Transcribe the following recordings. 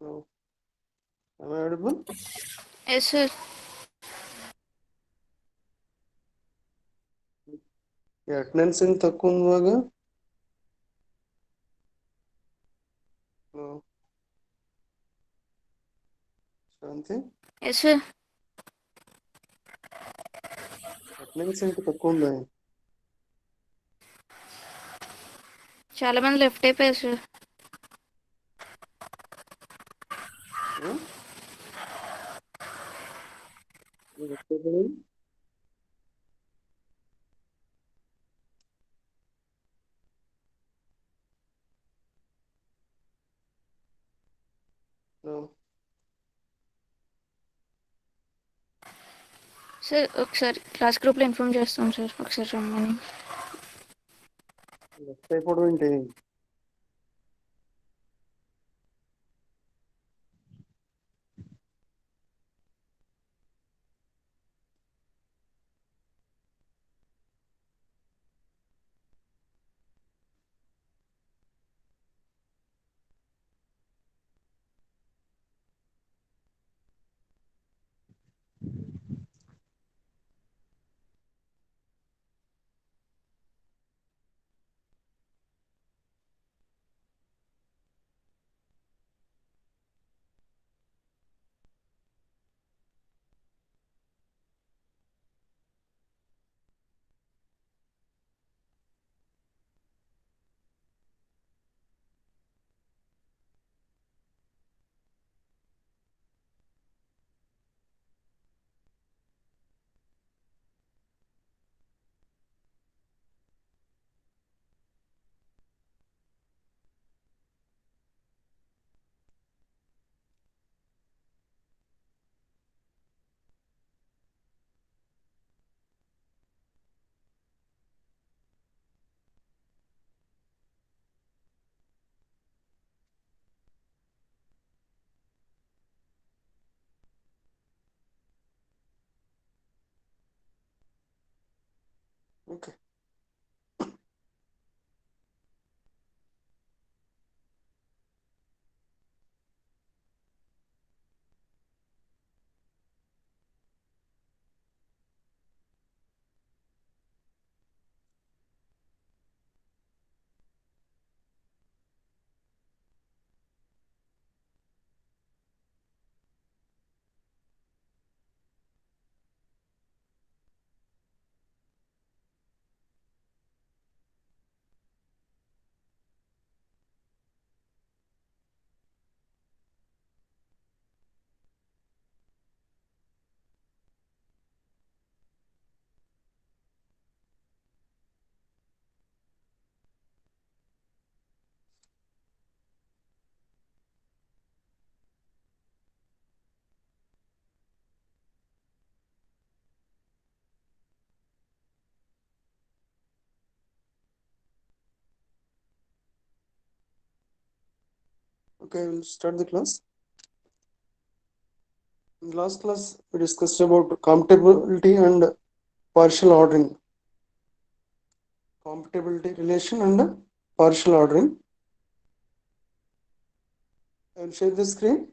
No. Am I audible? Yes, sir. Attendance ఎంత తక్కువ ఉంది బాగా? No. శాంతి Yes, sir. అటెండెన్స్ ఎంత తక్కువ ఉందా? చాలా మంది లెఫ్ట్ అయిపోయారు సార్. No. సార్ ఒకసారి క్లాస్ గ్రూప్లో ఇన్ఫార్మ్ చేస్తాం సార్, ఒకసారి రమ్మని. లెఫ్ట్ అయిపోవడం ఏంటి? Okay. Okay, we'll start the class. In the last class, we discussed about compatibility and partial ordering. Compatibility relation and partial ordering. I will share the screen.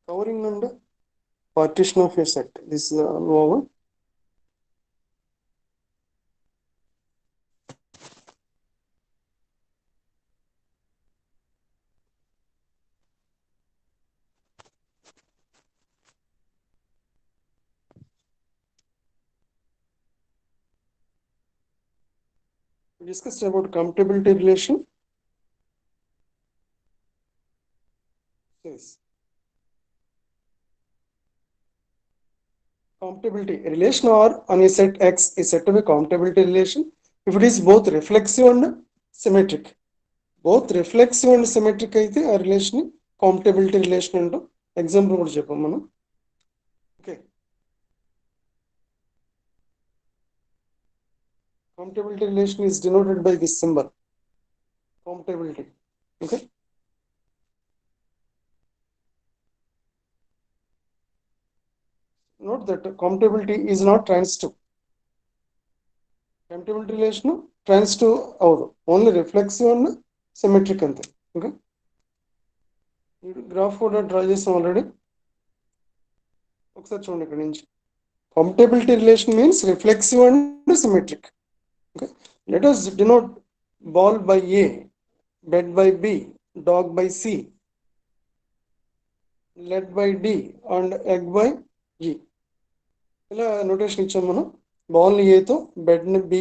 Covering and partition of a set. This is all over. We discussed about compatibility relation. Yes. commutability relation or on a set X is said to be commutability relation if it is both reflexive and symmetric. Both reflexive and symmetric అయితే ఆ relation commutability relation అంటాం. Example కూడా చెప్పాం మనం. Okay, commutability relation is denoted by this symbol, commutability. Okay, note that commutability is not transitive. Commutability relation transitive అవదు, only reflexive and symmetric అంతే. Okay, graph కూడా draw చేసాం ఆల్రెడీ, ఒకసారి చూడండి ఇక్కడ నుంచి. Commutability relation means reflexive and symmetric. Okay, let us denote ball by A, bed by B, dog by C, lead by D and egg by E. ఇలా notation ఇచ్చాం మనం. బాల్ని ఏతో, బెడ్ని బి,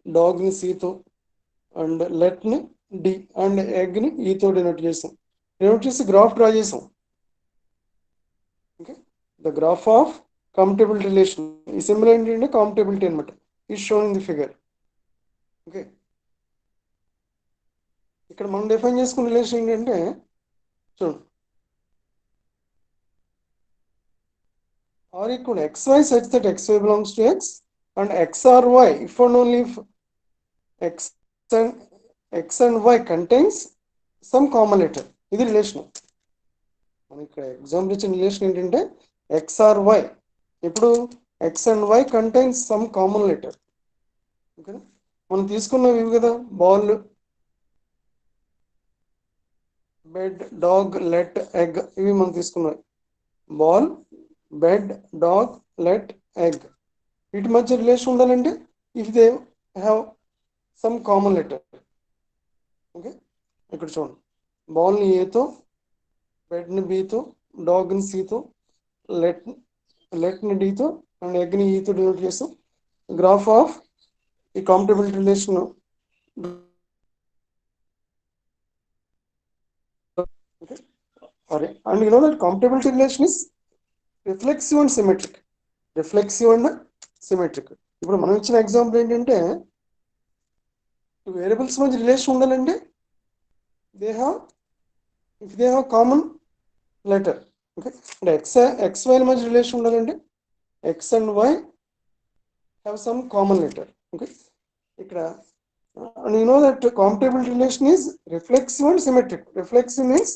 డాగ్ని సితో అండ్ లెట్ని డి అండ్ ఎగ్ని ఈతో డినోట్ చేసాం. డినోట్ చేసి గ్రాఫ్ డ్రా చేసాం. Okay, the graph of commutability relation. ఈ సింబల్ ఏంటంటే commutability అనమాట, is shown in the figure. Okay, ఇక్కడ మనం డిఫైన్ చేసుకున్న రిలేషన్ ఏంటంటే చూడండి, R equal to xy such that xy belongs to x and x or y if and only if x and y contains some common letter. ఇది relation. మనం ఇక్కడ example ఇచ్చిన relation ఏంటంటే ఎక్స్ ఆర్ వై ఇప్పుడు X and Y contains some common letter. Okay, మనం తీసుకున్నవి ఇవి కదా, ball, bed, dog, let, egg, ఇవి మనం తీసుకున్నవి. Ball, bed, dog, let, egg, వీటి మధ్య రిలేషన్ ఉండాలంటే if they have some common letter. Okay, ఇక్కడ చూడండి, బాల్ని ఏతో, బెడ్ని బితో, డాగ్ని సితో, లెట్ని డితో అండ్ ఎగ్ని ఈతో డినోట్ చేస్తాం. గ్రాఫ్ ఆఫ్ ఈ కాంపిటబిలిటీ relation. Okay, and you know that compatibility relation is reflexive and symmetric. Reflexive and symmetric. ఇప్పుడు మనం ఇచ్చిన ఎగ్జాంపుల్ ఏంటంటే వేరియబుల్స్ మధ్య రిలేషన్ ఉండాలంటే if they have common letter. Okay, అంటే x y మధ్య రిలేషన్ ఉండాలంటే x and y have some common letter. Okay, ఇక్కడ and you know that compatibility relation is reflexive and symmetric. Reflexive means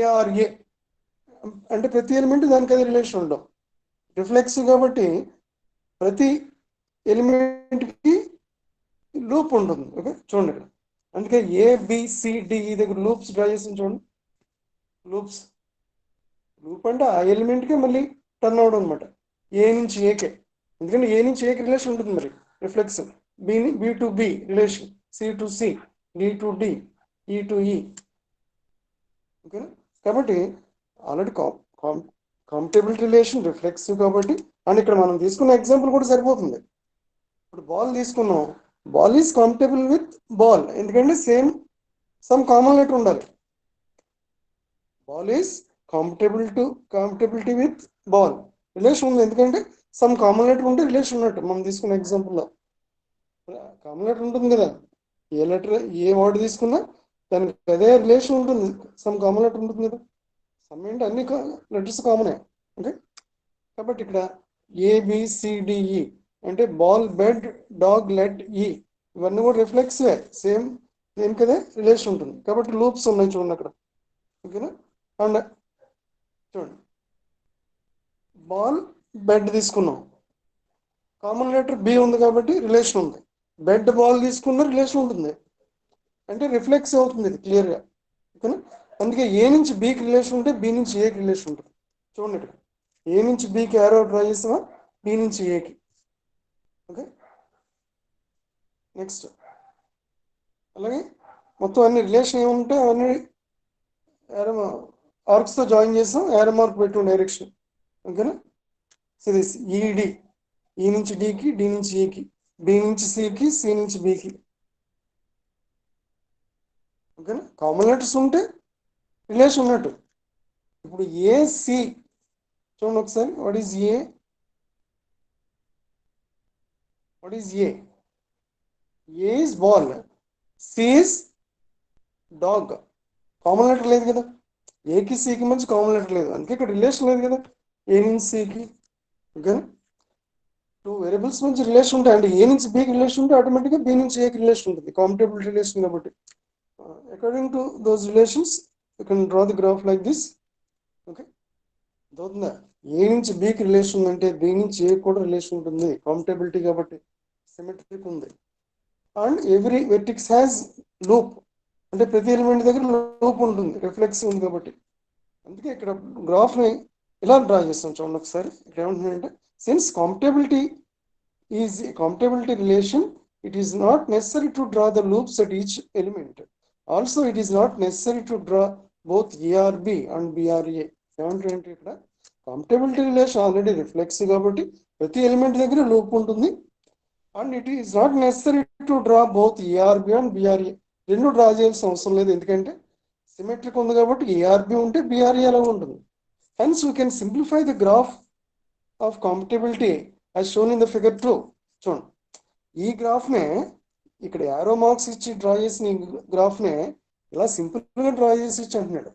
A or A అంటే ప్రతి element దానికి అది relation ఉండవు. Reflexive కాబట్టి ప్రతి ఎలిమెంట్కి లూప్ ఉంటుంది. ఓకే, చూడండి ఇక్కడ, అందుకే ABCDE దగ్గర లూప్స్ డ్రా చేసి చూడండి. లూప్ అంటే ఆ ఎలిమెంట్కే మళ్ళీ టర్న్ అవడం అనమాట, ఏ నుంచి ఏకే. ఎందుకంటే ఏ నుంచి ఏకి రిలేషన్ ఉంటుంది మరి reflexive. B to B relation, C to C, D to D, E to E. ఓకేనా, కాబట్టి ఆల్రెడీ కాంపిటబిలిటీ రిలేషన్ రిఫ్లెక్సివ్ కాబట్టి. అండ్ ఇక్కడ మనం తీసుకున్న ఎగ్జాంపుల్ కూడా సరిపోతుంది. ఇప్పుడు బాల్ తీసుకున్నాం, ball is compatible with ball, ఎందుకంటే సమ్ కామన్ లెటర్ ఉండాలి. Ball is compatibility with ball, relation ఉంది ఎందుకంటే సమ్ కామన్ లెటర్ ఉంటే రిలేషన్ ఉన్నట్టు. మనం తీసుకున్న ఎగ్జాంపుల్లో కామన్ లెటర్ ఉంటుంది కదా, ఏ లెటర్ ఏ వర్డ్ తీసుకున్నా దానికి అదే రిలేషన్ ఉంటుంది, సమ్ కామన్ లెటర్ ఉంటుంది కదా. సమ్ ఏంటి, అన్ని లెటర్స్ కామనే. ఓకే, కాబట్టి ఇక్కడ ABCDE అంటే బాల్, బెడ్, డాగ్, లెట్, ఈ ఇవన్నీ కూడా రిఫ్లెక్సివే, సేమ్ దేనికి అదే రిలేషన్ ఉంటుంది. కాబట్టి లూప్స్ ఉన్నాయి చూడండి అక్కడ. ఓకేనా, అండ్ చూడండి, బాల్, బెడ్ తీసుకున్నాం, కామన్ లెటర్ B ఉంది కాబట్టి రిలేషన్ ఉంది. బెడ్, బాల్ తీసుకున్న రిలేషన్ ఉంటుంది, అంటే రిఫ్లెక్స్ అవుతుంది ఇది క్లియర్గా. ఓకేనా, అందుకే ఏ నుంచి బికి రిలేషన్ ఉంటే బి నుంచి ఏకి రిలేషన్ ఉంటుంది. చూడండి ఇక్కడ, ఏ నుంచి బికి యారో డ్రా చేస్తామా, బి నుంచి ఏకి. ఓకే, నెక్స్ట్ అలాగే మొత్తం అన్ని రిలేషన్ ఏముంటే అవన్నీ యారో ఆర్క్స్తో జాయిన్ చేస్తాం, యారో మార్క్ పెట్టు డైరెక్షన్. ఓకేనా, సిరీస్ ఈడి, ఈ నుంచి డికి, డి నుంచి ఈకి, బి నుంచి సికి, సి నుంచి బికి. ఓకేనా, కామన్ లెటర్స్ ఉంటే రిలేషన్ ఉన్నట్టు. ఇప్పుడు ఏసి చూడండి ఒకసారి, what is A? What is A? A is ball, C is dog. Common letter లేదు కదా, ఏకి సికి మధ్య కామన్ లెటర్ లేదు, అందుకే ఇక్కడ రిలేషన్ లేదు కదా ఏ నుంచి సికి. ఓకేనా, టూ వేరియబుల్స్ నుంచి రిలేషన్ ఉంటాయి అంటే ఏ నుంచి బికి రిలేషన్ ఉంటే ఆటోమేటిక్గా బి నుంచి ఏకి రిలేషన్ ఉంటుంది, కాంపిటబుల్ రిలేషన్ కాబట్టి. According to those relations you can draw the graph like this. Okay, అవుతుందా? ఏ నుంచి బికి రిలేషన్ ఉందంటే బి నుంచి ఏ కూడా రిలేషన్ ఉంటుంది, కాంపిటబిలిటీ కాబట్టి, సిమెట్రిక్ ఉంది. అండ్ ఎవ్రీ వెర్టిక్స్ హ్యాస్ లూప్, అంటే ప్రతి ఎలిమెంట్ దగ్గర లూప్ ఉంటుంది, రిఫ్లెక్స్ ఉంది కాబట్టి. అందుకే ఇక్కడ గ్రాఫ్ని ఇలా డ్రా చేస్తాం. చూడండి ఒకసారి, ఇక్కడ ఏమంటుందంటే since compatibility is compatibility relation, it is not necessary to draw the loops at each element. Also it is not necessary to draw both A R B and B R A. ఏమంటారంటే ఇక్కడ కాంపిటబిలిటీ రిలేషన్ ఆల్రెడీ రిఫ్లెక్స్ కాబట్టి ప్రతి element దగ్గర loop ఉంటుంది. And it is not necessary to draw both A R B and BRA, రెండు draw చేయాల్సిన అవసరం లేదు, ఎందుకంటే సిమెట్రిక్ ఉంది కాబట్టి ఏఆర్బి ఉంటే బిఆర్ఏ అలా ఉంటుంది. Hence we can simplify the graph of compatibility as shown in the figure 2. చూడండి, ఈ గ్రాఫ్నే ఇక్కడ యారో మార్క్స్ ఇచ్చి డ్రా చేసిన ఈ గ్రాఫ్నే ఇలా సింపుల్గా డ్రా చేసి ఇచ్చి అంటున్నాడు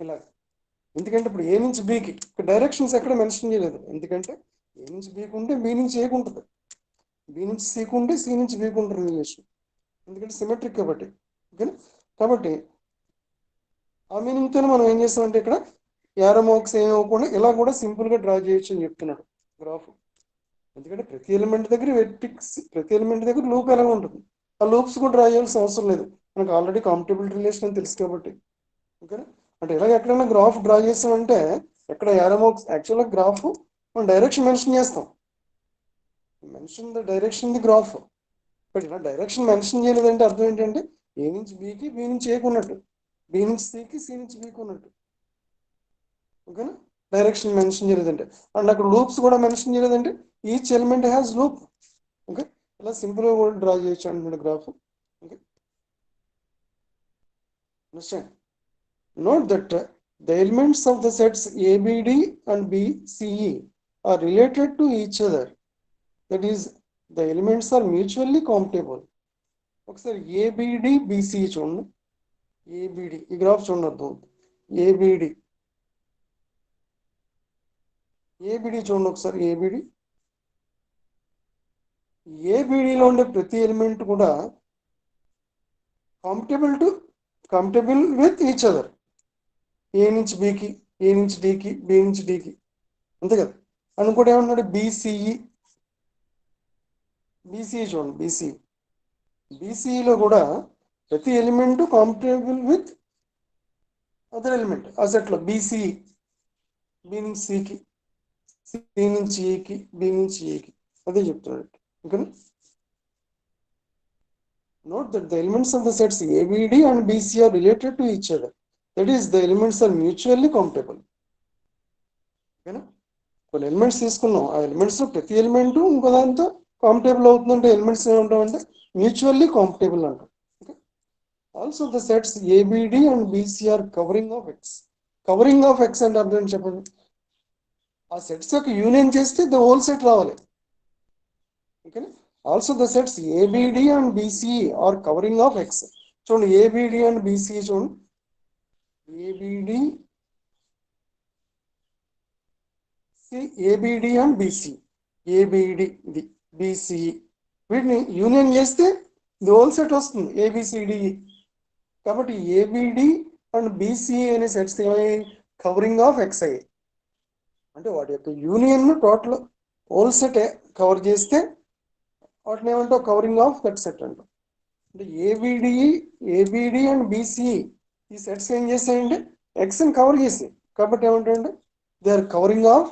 ఇలా. ఎందుకంటే ఇప్పుడు ఏ నుంచి బికి ఇక్కడ డైరెక్షన్స్ ఎక్కడ మెన్షన్ చేయలేదు, ఎందుకంటే ఏ నుంచి బికి ఉంటే బి నుంచి ఏకి ఉంటుంది, బి నుంచి సికి ఉంటే సి నుంచి బికి ఉంటుంది రిలేషన్, ఎందుకంటే సిమెట్రిక్ కాబట్టి. ఓకేనా, కాబట్టి ఆ మీనింగ్తో మనం ఏం చేస్తామంటే ఇక్కడ యారో మార్క్స్ ఏమి అవ్వకుండా ఇలా కూడా సింపుల్గా డ్రా చేయొచ్చు అని చెప్తున్నాడు గ్రాఫ్. ఎందుకంటే ప్రతి ఎలిమెంట్ దగ్గర వెర్టిక్స్, ప్రతి ఎలిమెంట్ దగ్గర లూప్ ఎలా ఉంటుంది, ఆ లూప్స్ కూడా డ్రా చేయాల్సిన అవసరం లేదు, మనకు ఆల్రెడీ కాంపిటబిలిటీ రిలేషన్ అని తెలుసు కాబట్టి. ఓకేనా, అంటే ఇలాగ ఎక్కడైనా గ్రాఫ్ డ్రా చేస్తామంటే ఎక్కడ యారో మార్క్స్, యాక్చువల్గా గ్రాఫ్ మనం డైరెక్షన్ మెన్షన్ చేస్తాం, mention the direction the graph. But ఇలా డైరెక్షన్ మెన్షన్ చేయలేదంటే అర్థం ఏంటంటే ఏ నుంచి బికి బి నుంచి ఏకి ఉన్నట్టు, బి నుంచి సికి సి నుంచి బికి ఉన్నట్టు. ఓకేనా, డైరెక్షన్ మెన్షన్ చేయలేదంటే. అండ్ అక్కడ లూప్స్ కూడా మెన్షన్ చేయలేదంటే each element has loop. Okay, ఇలా సింపుల్గా కూడా డ్రా చేయొచ్చు అంటున్నాడు graph. Okay, understand. Note that the elements of the sets ABD and BCE are related to each other. That is, the elements are mutually compatible. ఒకసారి ABD BCE చూడండి, ABD ఈ graph చూడండి అర్థం. ABD చూడండి ఒకసారి, ఏబిడిలో ఉండే ప్రతి ఎలిమెంట్ కూడా కాంపిటబుల్ విత్ ఈచ్ అదర్. ఏ నుంచి బికి, ఏ నుంచి డికి, బి నుంచి డికి, అంతే కదా. అనుకోటి ఏమన్నాడు, బీసీఈ చూడండి, బీసీఈలో కూడా ప్రతి ఎలిమెంట్ కాంపిటబుల్ విత్ అదర్ ఎలిమెంట్. ఆ సెట్లో బీసీఈ బి నుంచి సికి, సి నుంచి ఏకి, బి నుంచి ఏకి, అదే చెప్తున్నాడు. ఓకేనా, note that the elements of the sets ABD and BC are related to each other. That is, the elements are mutually compatible. ఓకేనా, కొన్ని ఎలిమెంట్స్ తీసుకున్నాం, ఆ ఎలిమెంట్స్ ప్రతి ఎలిమెంట్ ఇంకో దాంతో కాంపిటబుల్ అవుతుందంటే ఎలిమెంట్స్ ఏమంటామంటే మ్యూచువల్లీ కాంపిటబుల్ అంటాం. Okay, also the sets ABD and BC are covering of X. Covering of X అంటే అర్థం చెప్పండి, ఆ సెట్స్ యొక్క యూనియన్ చేస్తే ద హోల్ సెట్ రావాలి. ఓకేనా, also the sets ABD and BCE are covering of X. చూడండి, ABD and BCE చూడండి, ABD and BCE, ABD ఇది BCE, వీటిని యూనియన్ చేస్తే ది హోల్ సెట్ వస్తుంది ABCDE. కాబట్టి ABD అండ్ BCE అనే సెట్స్ ఏమయ్యాయి, కవరింగ్ ఆఫ్ X అయ్యాయి. అంటే వాటి యొక్క union total whole set cover చేస్తే వాటిని ఏమంటావు, కవరింగ్ ఆఫ్ దట్ సెట్ అంటాం. అంటే ఏబిడి అండ్ BCE ఈ సెట్స్ ఏం చేస్తాయంటే ఎక్స్ని కవర్ చేస్తాయి, కాబట్టి ఏమంటాయంటే they are covering of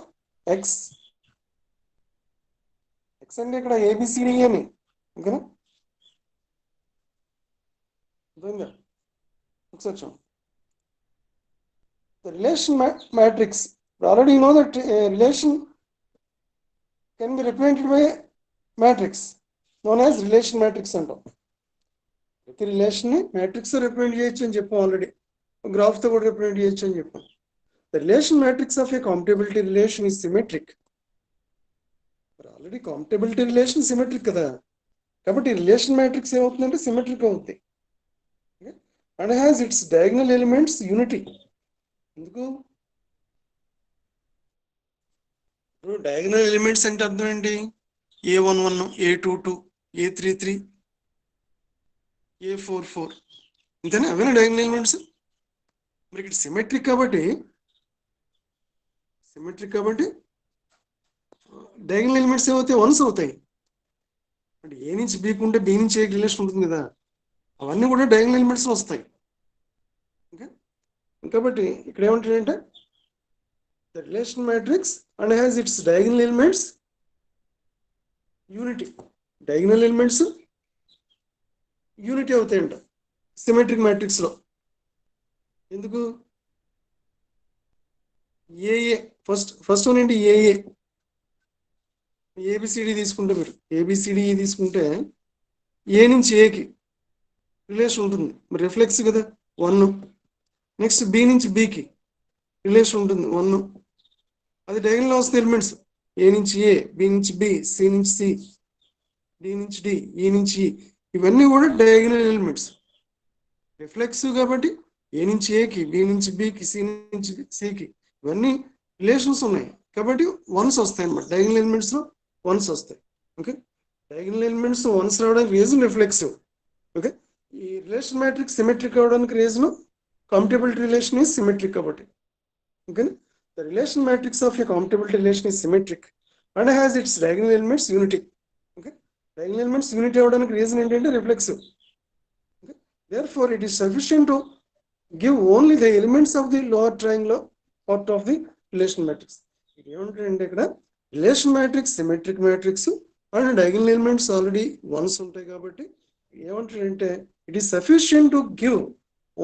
X. X అంటే ఇక్కడ ABCD అని. ఓకేనా, ఒకసారి చూడండి, the relation matrix. Already you know that relation can be represented by matrix known as relation matrix అంటాం. ప్రతి రిలేషన్ ని మ్యాట్రిక్స్ రిప్రజెంట్ చేయొచ్చు అని చెప్పాం, ఆల్రెడీ గ్రాఫ్ తో కూడా రిప్రజెంట్ చేయొచ్చు అని చెప్పాం. the relation matrix of a commutability relation is symmetric. Already compatibility relation symmetric కదా, కాబట్టి రిలేషన్ మ్యాట్రిక్స్ ఏమవుతుందంటే సిమెట్రిక్ అవుతుంది. And has its diagonal elements unity. ఎందుకు డయాగ్నల్ ఎలిమెంట్స్ అంటే అర్థం ఏంటి? A11, A22, A33, A44 ఇంతేనా? అవేనా డయాగ్నల్ ఎలిమెంట్స్? మరి ఇక్కడ సిమెట్రిక్ కాబట్టి డయాగ్నల్ ఎలిమెంట్స్ ఏమవుతాయి? వన్స్ అవుతాయి. అంటే ఏ నుంచి బీకి ఉంటే బి నుంచి ఏ రిలేషన్ ఉంటుంది కదా, అవన్నీ కూడా డయాగ్నల్ ఎలిమెంట్స్ వస్తాయి. ఓకే, కాబట్టి ఇక్కడ ఏమంటాడంటే the relation matrix and has its diagonal elements unity. Diagonal elements unity అవుతాయంట సిమెట్రిక్ మ్యాట్రిక్స్ లో. ఎందుకు? ఏఏ ఫస్ట్ వన్ ఏంటి? ఏఏ ఏబిసిడి తీసుకుంటే, మీరు ఏబిసిడి తీసుకుంటే ఏ నుంచి ఏకి రిలేషన్ ఉంటుంది, మరి రిఫ్లెక్స్ కదా 1. నెక్స్ట్ బి నుంచి బికి రిలేషన్ ఉంటుంది 1. అది డయాగ్నల్ వస్తుంది ఎలిమెంట్స్. ఏ నుంచి ఏ, బి నుంచి బి, సి నుంచి సి, డి నుంచి డి, ఈ నుంచి ఈ, ఇవన్నీ కూడా డయాగ్నల్ ఎలిమెంట్స్. రిఫ్లెక్స్ కాబట్టి ఏ నుంచి ఏకి, బి నుంచి బికి, సి నుంచి సికి, ఇవన్నీ రిలేషన్స్ ఉన్నాయి కాబట్టి వన్స్ వస్తాయి అన్నమాట. డయాగ్నల్ ఎలిమెంట్స్ లో వన్స్ వస్తాయి. ఓకే, డయాగ్నల్ ఎలిమెంట్స్ వన్స్ రావడానికి రీజన్ రిఫ్లెక్సివ్. ఓకే, ఈ రిలేషన్ మ్యాట్రిక్స్ సిమెట్రిక్ అవడానికి reason compatibility relation is symmetric కాబట్టి. Okay, the relation matrix of a compatibility relation is symmetric and has its diagonal elements unity. Okay, diagonal elements unity అవడానికి reason ఏంటంటే reflexive. Okay, therefore it is sufficient to give only the elements of the lower triangular part of the relation matrix. ఇది ఏమంటారంటే ఇక్కడ relation matrix symmetric matrix and diagonal elements already once ఉంటాయి కాబట్టి ఏమంటారంటే it is sufficient to give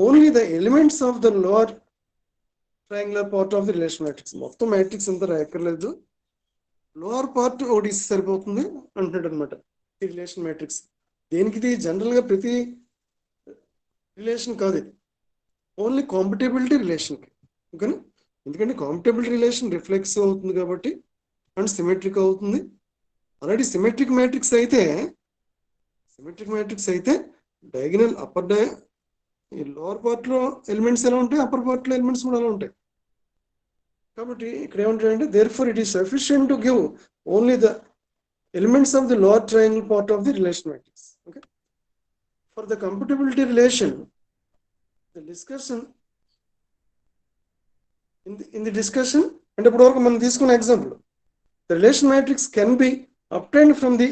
only the elements of the lower triangular part of the relation matrix. మొత్తం matrix అంతా రాయక్కర్లేదు, lower part ఒకటి సరిపోతుంది అంటున్నాడు అనమాట ఈ రిలేషన్ మ్యాట్రిక్స్. దేనికి? ఇది జనరల్ గా ప్రతి రిలేషన్ కాదు, ఇది ఓన్లీ కాంపిటబిలిటీ రిలేషన్కి. ఓకేనా? ఎందుకంటే కాంపిటబిలిటీ రిలేషన్ రిఫ్లెక్సివ్ అవుతుంది కాబట్టి అండ్ సిమెట్రిక్ అవుతుంది. ఆల్రెడీ సిమెట్రిక్ మ్యాట్రిక్స్ అయితే డయాగ్నల్ ఈ లోవర్ పార్ట్ లో ఎలిమెంట్స్ ఎలా ఉంటాయి, అప్పర్ పార్ట్ లో ఎలిమెంట్స్ కూడా ఎలా ఉంటాయి. కాబట్టి ఇక్కడ ఏమంటారంటే therefore it is sufficient to give only the elements of the lower triangle part of the relation matrix. Okay, for the computability relation, the discussion in the discussion అంటే ఇప్పుడు వరకు మనం తీసుకున్న example the relation matrix can be obtained from the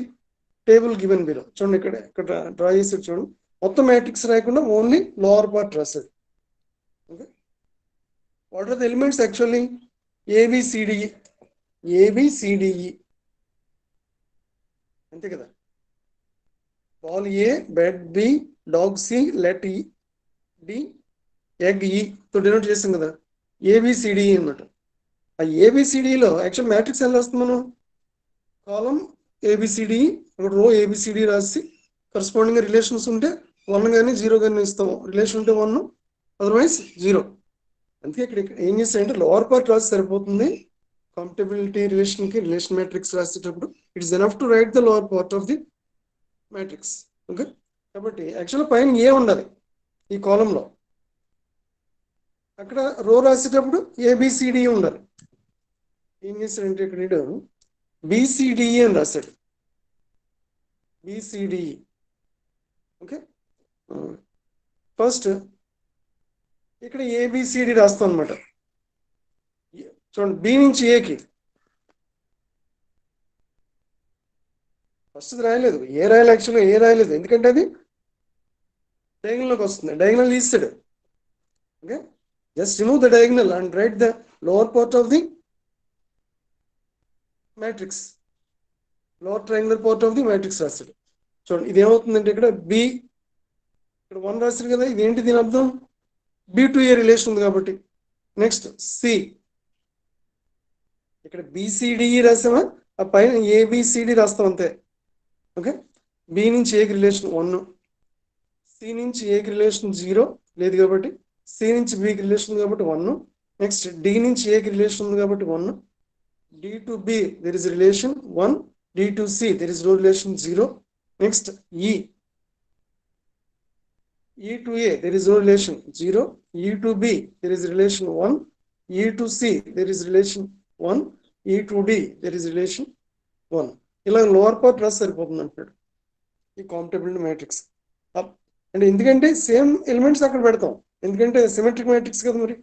table given below. చూడండి ఇక్కడ draw చేసి చూడండి, మొత్తం మ్యాట్రిక్స్ రాయకుండా ఓన్లీ లోవర్ పార్ట్ రాశాడు. Okay, what are the elements actually? ABCDE అంతే కదా. Ball A, bed B, dog C, let E, D, egg E తో డినోట్ చేస్తాం కదా ఏబిసిడిఈ అన్నమాట. ఆ ఏబిసిడిలో యాక్చువల్ మ్యాట్రిక్స్ ఎలా వస్తుంది? మనం కాలం ఏబిసిడి, రో ఏబిసిడి రాసి కరస్పాండింగ్ రిలేషన్స్ ఉంటే 1 కానీ 0 కానీ ఇస్తాము. రిలేషన్ ఉంటే 1, అదర్వైజ్ 0. అందుకే ఇక్కడ ఏం చేస్తాయంటే లోవర్ పార్ట్ రాసి సరిపోతుంది. కాంపిటబిలిటీ రిలేషన్కి రిలేషన్ మ్యాట్రిక్స్ రాసేటప్పుడు it is enough to right the lower part of the matrix. Okay, కాబట్టి యాక్చువల్ పైన ఏ ఉండాలి ఈ కాలంలో, అక్కడ రో రాసేటప్పుడు ఏబిసిడి ఉండాలి. ఏం చేస్తాడంటే ఇక్కడ బిసిడిఈ అని రాశాడు, బిసిడిఈ. ఓకే, ఫస్ట్ ఇక్కడ ఏబిసిడి రాస్తాం అనమాట. చూడండి, బి నుంచి ఏకి ఫస్ట్ రాయలేదు, ఏ రాయాలి? యాక్చువల్గా ఏ రాయలేదు, ఎందుకంటే అది డయాగ్నల్లోకి వస్తుంది. డయాగ్నల్ తీస్తాడు. Okay, just remove the diagonal and right the lower part of the matrix, lower triangular part of the matrix రాస్తాడు. చూడండి, ఇది ఏమవుతుందంటే ఇక్కడ బి, ఇక్కడ 1 రాశారు కదా, ఇది ఏంటి దీని అర్థం? B2A రిలేషన్ ఉంది కాబట్టి. నెక్స్ట్ సి, ఇక్కడ బిసిడిఈ రాసామా, ఆ పైన ఏబిసిడి రాస్తాం అంతే. ఓకే, బి నుంచి ఏకి రిలేషన్ 1, సి నుంచి ఏకి రిలేషన్ 0 లేదు కాబట్టి, సి నుంచి బికి రిలేషన్ కాబట్టి 1, నెక్స్ట్ డి నుంచి ఏకి రిలేషన్ ఉంది కాబట్టి 1, D to B there is relation 1, D to C there is no relation 0. Next E to A there is no relation 0, E to B there is relation 1, E to C there is relation 1, E to D there is relation 1. ఇలా lower part రాసి సరిపోతుంది అంటాడు ఈ కాంపిటబిలిటీ matrix. అంటే ఎందుకంటే same elements అక్కడ పెడతాం, ఎందుకంటే సిమెట్రిక్ మ్యాట్రిక్స్ కదా మరి.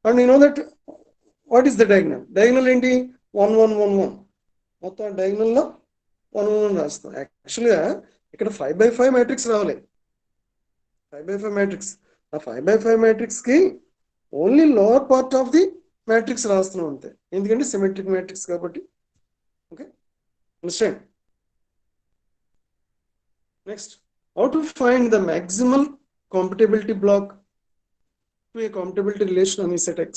And you know that what is the diagonal? Diagonal ఏంటి? 1 1 1 1. మొత్తం డయాగ్నల్లో 1 1 1 రాస్తాం. యాక్చువల్గా ఇక్కడ 5x5 మ్యాట్రిక్స్ రావాలి. 5x5 matrix. ఆ 5x5 మ్యాట్రిక్స్ కి only lower part of the matrix రాస్తున్నాం అంతే, ఎందుకంటే సిమెట్రిక్ మ్యాట్రిక్స్ కాబట్టి. Okay, understand? Next, how to find the maximal compatibility block to a compatibility relation on a set X.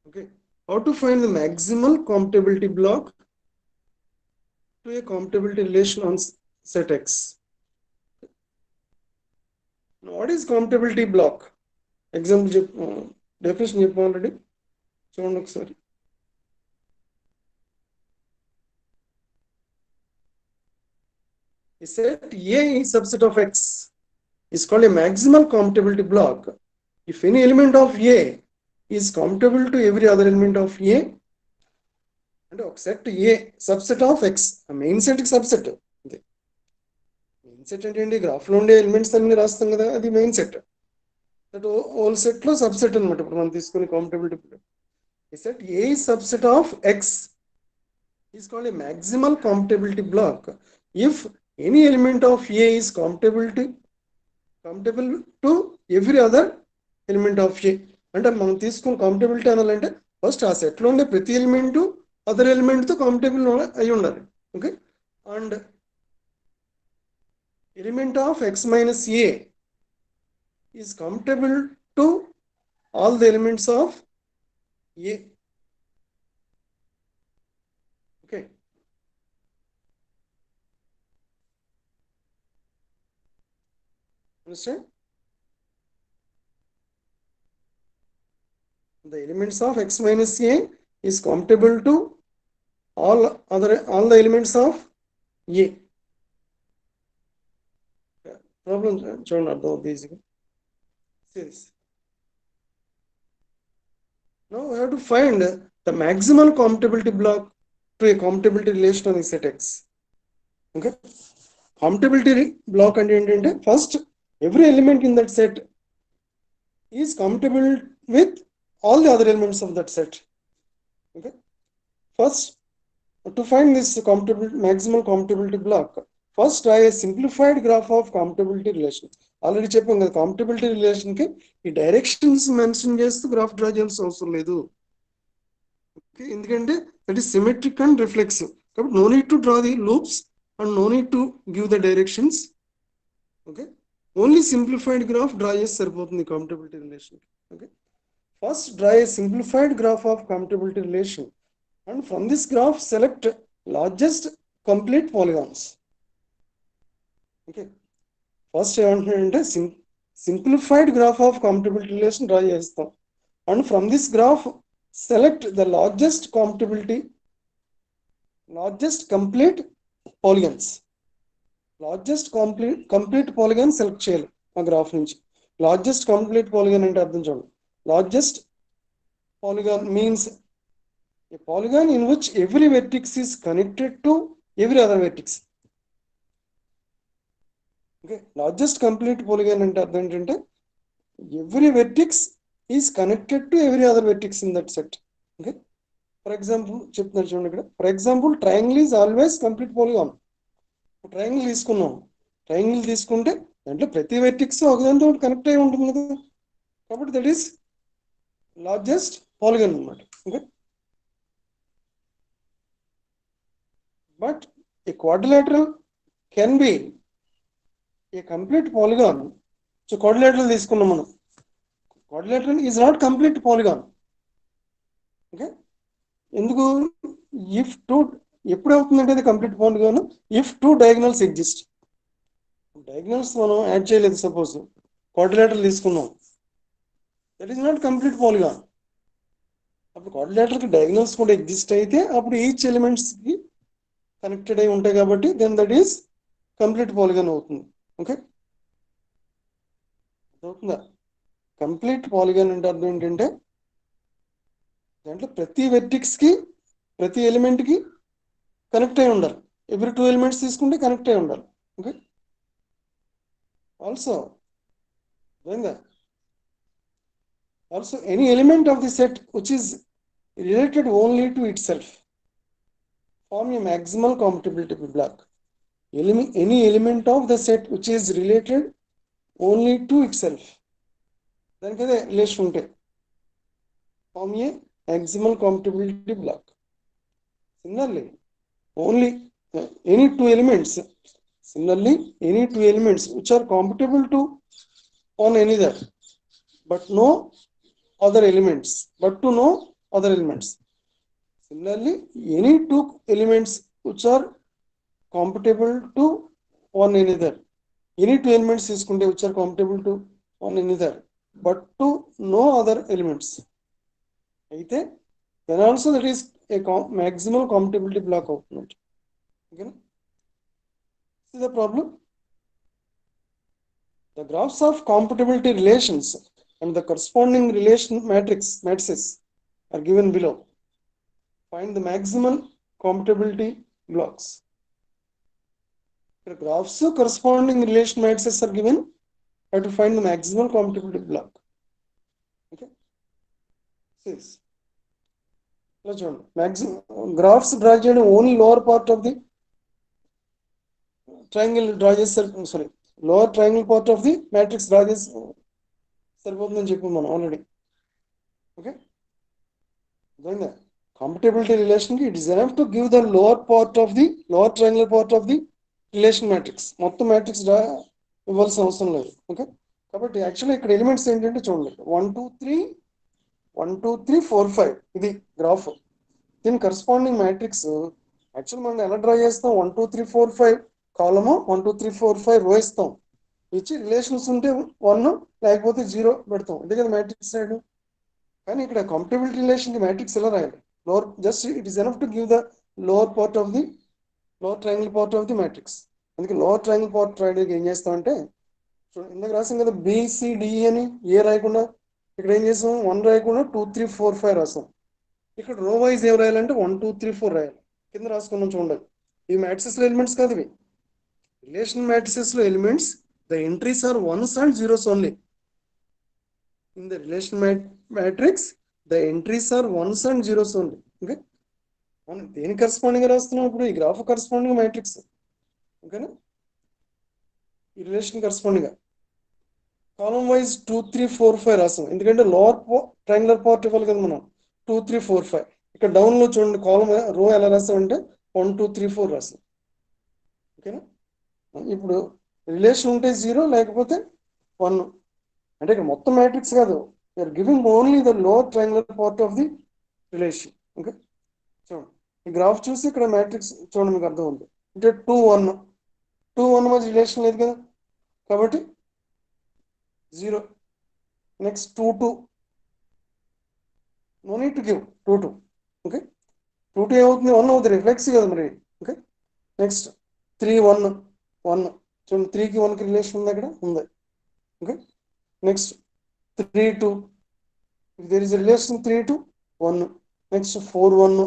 Okay, how to find the maximal compatibility block to a compatibility relation on set X. Now, what is compatibility block? Example definition చెప్పు already, చూడండి ఒకసారి. A set A is subset of X is called a maximal compatibility block if any element of A is compatible to every other element of A. And ఒక set A subset of X, ఆ main set కి subset. అంతే. Main set అంటే ఏంటి? Graph లో ఉండే elements అన్ని రాస్తాం కదా, అది main set. That whole set లో సబ్సెట్ అనమాట. ఇప్పుడు మనం తీసుకునే కాంపిటబిలిటీ a set A is subset of X is called a maximal compatibility block if any element of A is compatible to every other element of A. అంటే మనం తీసుకున్న కాంపిటబిలిటీ అనాలంటే first ఆ set లో ఉండే ప్రతి ఎలిమెంట్ అదర్ ఎలిమెంట్ తో కాంపిటబుల్ అయి ఉండాలి. Okay, and element of X minus A is compatible to all the elements of A. Okay, understand? The elements of X minus A is compatible to all the elements of A. Problem చూడండి అర్థం అవుతుంది ఈజీగా. Now we have to find the maximal compatibility block to a compatibility relation on a set X. Okay, compatibility block అంటే ఏంటంటే first every element in that set is compatible with all the other elements of that set. Okay, first to find this maximal compatibility block, first try a simplified graph of compatibility relation. Already చెప్పాం కదా, compatibility relation కి ఈ directions mention చేస్తూ graph draw చేయాల్సిన అవసరం లేదు. ఎందుకంటే that is symmetric and reflexive, కాబట్టి no need to draw the loops and no need to give the directions. Okay, only simplified graph draw చేసి సరిపోతుంది compatibility relation. Okay, first draw a simplified graph of compatibility relation and from this graph select largest complete polygons. Okay, first ఏమంటున్నాడంటే simplified graph of compatibility relation draw చేస్తాం, and from this graph select the largest complete polygons. largest complete polygon select చేయాలి ఆ graph నుంచి. largest complete polygon అంటే అర్థం చూడండి. largest polygon means a polygon in which every vertex is connected to every other vertex. Okay, largest complete polygon అంటే అర్థం ఏంటంటే every vertex is connected to every other vertex in that set. Okay, for example చెప్తున్నారు చూడండి ఇక్కడ. For example, triangle is always complete polygon. Triangle తీసుకున్నాం, triangle తీసుకుంటే దాంట్లో ప్రతి వెర్టెక్స్ ఒకదానితో కనెక్ట్ అయి ఉంటుంది కదా, కాబట్టి దట్ ఈస్ లార్జెస్ట్ పాలిగాన్ అన్నమాట. Okay, but a quadrilateral can be a complete polygon. So quadrilateral తీసుకున్నాం మనం. Quadrilateral is not complete polygon. Okay, ఎందుకు? if two ఎప్పుడు అవుతుందంటే అది complete polygon if two diagonals exist. Diagonals మనం యాడ్ చేయలేదు, suppose quadrilateral తీసుకున్నాం, that is not complete polygon. అప్పుడు క్వాడ్రిలేటర్కి డయాగ్నల్స్ కూడా ఎగ్జిస్ట్ అయితే అప్పుడు ఈచ్ ఎలిమెంట్స్కి కనెక్టెడ్ అయి ఉంటాయి కాబట్టి then that is complete polygon అవుతుంది. ఓకే, అవుతుందా? కంప్లీట్ పాలిగాన్ అంటే అర్థం ఏంటంటే దాంట్లో ప్రతి వెర్టిక్స్కి ప్రతి ఎలిమెంట్కి కనెక్ట్ అయి ఉండాలి. ఎవ్రీ 2 ఎలిమెంట్స్ తీసుకుంటే కనెక్ట్ అయి ఉండాలి. Okay, also any element of the set which is related only to itself form a maximal compatibility block. Any element of the set which is related only to itself, then relation unte form a maximal compatibility block. Similarly, only any two elements which are compatible to one another but no other elements. Similarly, any two elements which are compatible to one another. Any two elements తీసుకుంటే which are compatible to one another but to no other elements. అయితే then also that is a maximal compatibility block అవుతుంది. Okay, see the problem? The graphs of compatibility relations and the corresponding relation matrices are given below. Find the maximal compatibility blocks. The graphs corresponding relation matrices are given. I have to find the maximal compatibility block. Okay, six. Maximum graphs draw చేయడం only lower part of the triangle draw చేస్తారు. Sorry, lower triangle part of the matrix draw చేసి సరిపోతుందని చెప్పాం మనం already. Okay, compatibility relation it is enough to give the lower triangular part of the relation matrix. మొత్తం matrix ఇవ్వాల్సిన అవసరం లేదు. Okay, కాబట్టి యాక్చువల్లీ ఇక్కడ ఎలిమెంట్స్ ఏంటంటే చూడండి 1 2 3 1 2 3 4 5 ఇది గ్రాఫ్. దీని కరస్పాండింగ్ మ్యాట్రిక్స్ యాక్చువల్ మనం ఎలా డ్రా చేస్తాం 1 2 3 4 5 కాలము 1 2 3 4 5 రో ఇస్తాం. ఇచ్చి రిలేషన్స్ ఉంటే 1 లేకపోతే 0 పెడతాం. అంతే కదా మ్యాట్రిక్స్ సైడ్. కానీ ఇక్కడ కంపాటిబిలిటీ రిలేషన్ మ్యాట్రిక్స్ ఎలా రాయాలి? Lower just it is enough to give the lower triangle part of the matrix. అందుకే లోవర్ ట్రయాంగిల్ పార్ట్ రాయడానికి ఏం చేస్తామంటే ఇందాక రాసాం కదా BCDE అని ఏ రాయకుండా ఇక్కడ ఏం చేసాం 1 రాయకుండా 2 3 4 5 రాసాం. ఇక్కడ రో వైజ్ ఏం రాయాలంటే 1 2 3 4 రాయాలి. కింద రాసుకున్నాం చూడండి. ఈ మ్యాట్రిక్స్ లో ఎలిమెంట్స్ కాదు ఇవి. రిలేషన్ మ్యాట్రిసెస్ లో elements the entries are ones and zeros only. In the relation matrix the entries are ones and zeros only. Okay, మనం దేని కరస్పాండింగ్ రాస్తున్నాం ఇప్పుడు? ఈ గ్రాఫ్ కరస్పాండింగ్ మ్యాట్రిక్స్. ఓకేనా, ఈ రిలేషన్ కరస్పాండింగ్ కాలం వైజ్ 2 3 4 5 రాసాం. ఎందుకంటే లోవర్ ట్రయాంగులర్ పార్ట్ ఇవ్వాలి కదా మనం. 2 3 4 5 ఇక్కడ డౌన్ లో చూడండి కాలం రో ఎలా రాసామంటే 1 2 3 4 రాసాం. ఓకేనా, ఇప్పుడు రిలేషన్ ఉంటే 0 లేకపోతే 1. అంటే ఇక్కడ మొత్తం మ్యాట్రిక్స్ కాదు, you're giving only the lower triangular part of the relation. Okay, చూడండి ఈ గ్రాఫ్ చూసి ఇక్కడ మ్యాట్రిక్స్ చూడండి మీకు అర్థం ఉంది. అంటే 2 1 మధ్య రిలేషన్ లేదు కదా కాబట్టి 0. Next 2 2 no need to give 2 2. Okay, 2 2 ఏమవుతుంది 1 అవుతుంది, రిఫ్లెక్స్ కదా మరి. ఓకే, నెక్స్ట్ 3 1 1 చూడండి 3కి 1కి రిలేషన్ ఉంది అక్కడ ఉంది. Okay, next 3 2 there is relation 3 2 1. Next 4 1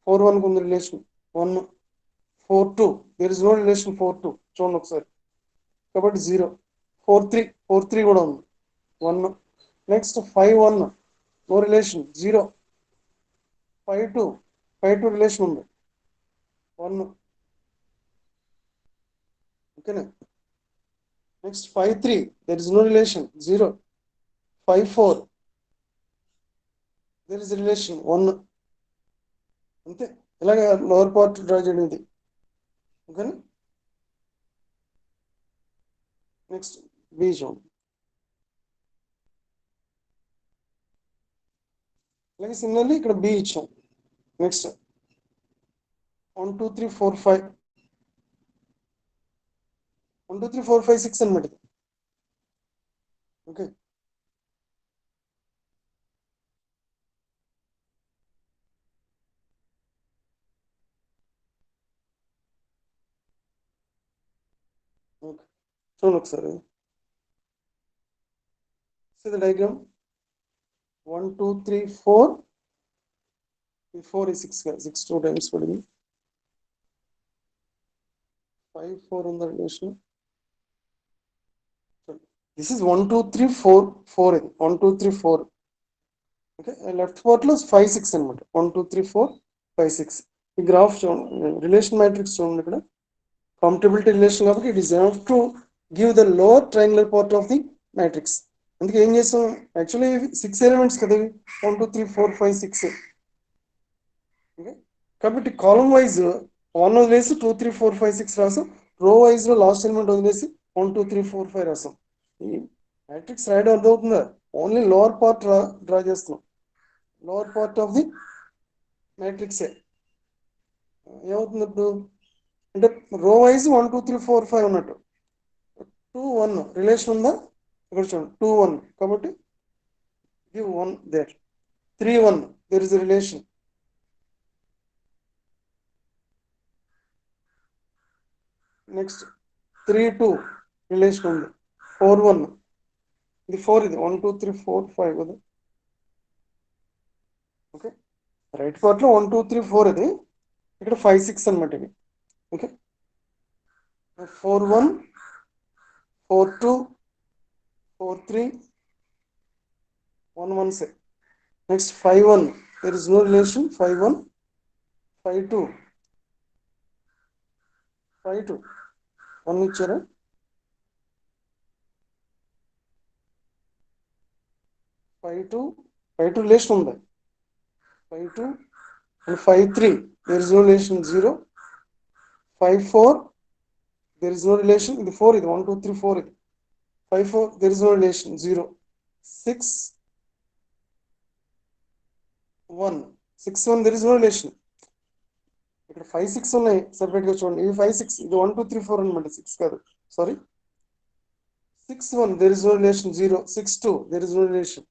4 1కి ఉంది relation 1. 4 2 there is no relation 4 2 చూడండి ఒకసారి కాబట్టి 0. 4 3 కూడా ఉంది 1. Next 5 1 no relation 0. 5 2 రిలేషన్ ఉంది 1. ఓకేనా, next 5 3 there is no relation 0. 5 4 there is relation 1. అంతే, ఇలాగ లోవర్ పార్ట్ డ్రా చేయడం ఇది. ఓకేనా, నెక్స్ట్ బి చూడండి. అలాగే సిమిలర్లీ ఇక్కడ బి ఇచ్చాం. నెక్స్ట్ 1 2 3 4 5 1 2 3 4 5 6 అనమాట. ఓకే, ఓకే, చూడండి ఒకసారి. See the diagram. 1 2 3 4. 4 is 6 guys. 6 2 times పడింది. 5 4 on the relation. This is 1 2 3 4 4 ఇది 1 2 3 4. ఓకే, లెఫ్ట్ పార్ట్ లో 5 6 అన్నమాట. 1 2 3 4 5 6. ఈ గ్రాఫ్ చూడండి, రిలేషన్ మ్యాట్రిక్స్ చూడండి ఇక్కడ. కాంపిటబిలిటీ రిలేషన్ కాబట్టి it is enough to give the lower triangular part of the matrix. అందుకే ఏం చేస్తాం, యాక్చువల్లీ 6 ఎలిమెంట్స్ కదా ఇవి, 1 2 3 4 5 6. ఓకే, కాబట్టి కాలమ్ వైజ్ 1 వదిలేసి 2 3 4 5 6 రాసాం. రో వైజ్ లో లాస్ట్ ఎలిమెంట్ వదిలేసి 1 2 3 4 5 రాసాం. ఈ మ్యాట్రిక్స్ రాయడం అర్థమవుతుందా? ఓన్లీ లోవర్ పార్ట్ డ్రా చేస్తున్నాం. Lower part of the matrix ఏమవుతుంది ఇప్పుడు అంటే రో వైజ్ 1 2 3 4 5 ఉన్నట్టు. 2 1 రిలేషన్ ఉందా? ఇక్కడ చూడండి 2 1 కాబట్టి give 1 there. 3 1 there is a relation. Next 3 2 relation ఉంది. 4 1 ఇది 4 ఇది 1 2 3 4 5 కదా. ఓకే, రైట్ పార్ట్ లో 1 2 3 4 ఇది, ఇక్కడ 5 6 అన్నమాట ఇది. Okay, 4 1 4 2 4 3 1 1 6. Next 5 1 there is no relation. 5 1 5 2 5 2 1 ఇచ్చారా? 5 2 5 2 relation ఉంది. 5 2 and 5 3 there is no relation. 0 5 4 there is no relation. ఇది 4 ఇది 1 2 3 4 ఇది 5 4 there is no relation. 0 6 1 6 1 there is no relation. ఇక్కడ 5 6 ఉన్నాయి సెపరేట్ గా చూడండి. ఇవి 5 6 ఇది 1 2 3 4 అన్నమాట. 6 కాదు, sorry. 6 1 there is no relation. 0 6 2 there is no relation.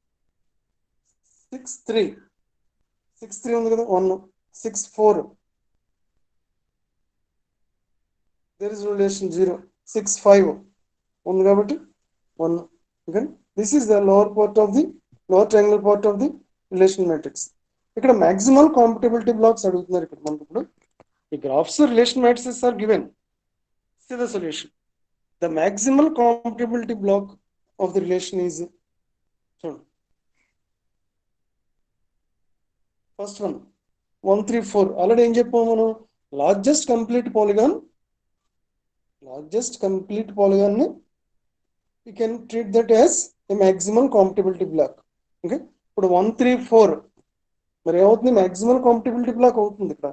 6 3 6 3 ఉంది కదా 1. 6 4 there is no relation. 0 6 5 ఉంది కాబట్టి 1. Okay, this is the lower part of the lower triangular part of the relation matrix. ఇక్కడ మాక్సిమల్ కాంపిటబిలిటీ బ్లాక్స్ అడుగుతున్నారు ఇక్కడ మనకు. ఇప్పుడు ఈ graphs relation matrix are given. See the solution. The maximal compatibility block of the relation is, చూడండి, first one 1 3 4. Already ఏం చెప్పాము మనం, లార్జెస్ట్ కంప్లీట్ పాలిగాన్ ని you can treat that as a maximal compatibility block. Okay, ఇప్పుడు 1 3 4 మరి ఏమవుతుంది, maximal కాంపిటబిలిటీ black అవుతుంది ఇక్కడ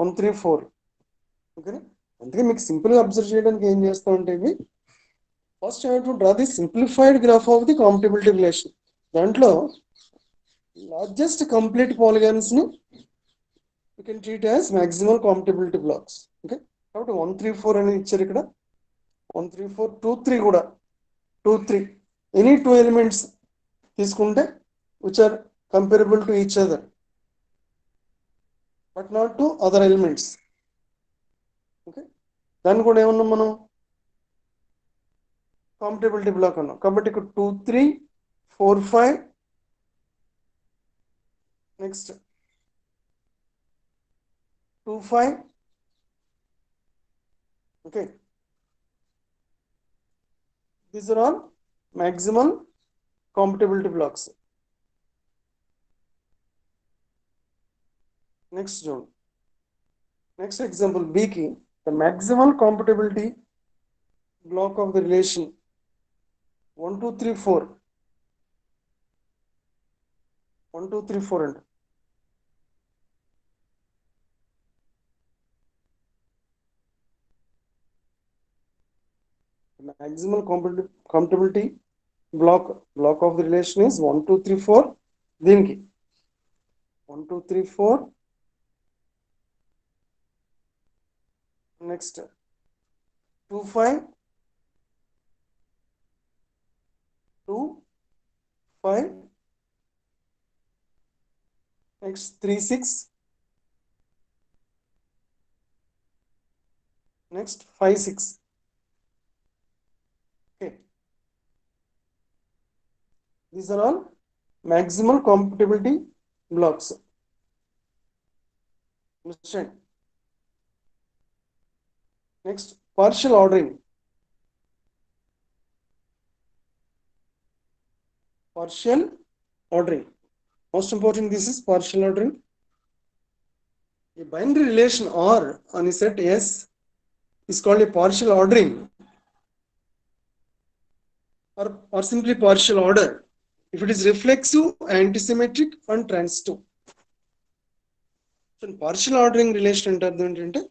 1 3 4. ఓకే, అందుకే మీకు సింపుల్ గా అబ్జర్వ్ చేయడానికి ఏం చేస్తామంటే ఇవి first I have to draw the simplified graph of the compatibility relation. దాంట్లో లార్జెస్ట్ కంప్లీట్ పాలిగాన్స్ ని you can treat as maximal compatibility blocks. Okay, కాబట్టి 1 3 4 అనేది ఇచ్చారు ఇక్కడ. 1 3 4 2 3 కూడా 2 3 ఎనీ 2 ఎలిమెంట్స్ తీసుకుంటే which are comparable to each other but not to other elements. Okay, దాన్ని కూడా ఏమన్నాం మనం, కాంపిటబిలిటీ బ్లాక్ అన్నాం. కాబట్టి ఇక్కడ 2 3 4 5. Next 2 5. Okay, these are all maximal compatibility blocks. Next zone. Next example B key, the maximal compatibility block of the relation 1 2 3 4. 1 2 3 4 and maximal compatibility block of the relation is 1 2 3 4. దీనికి 1 2 3 4. Next 2 5 2 5. Next 3 6. Next 5 6. These are all maximal compatibility blocks. Understand? Next, partial ordering. Partial ordering. Most important, this is partial ordering. A binary relation R on a set S is called a partial ordering, or simply partial order if it is reflexive, antisymmetric, and transitive. So partial ordering relation ఏంటంటే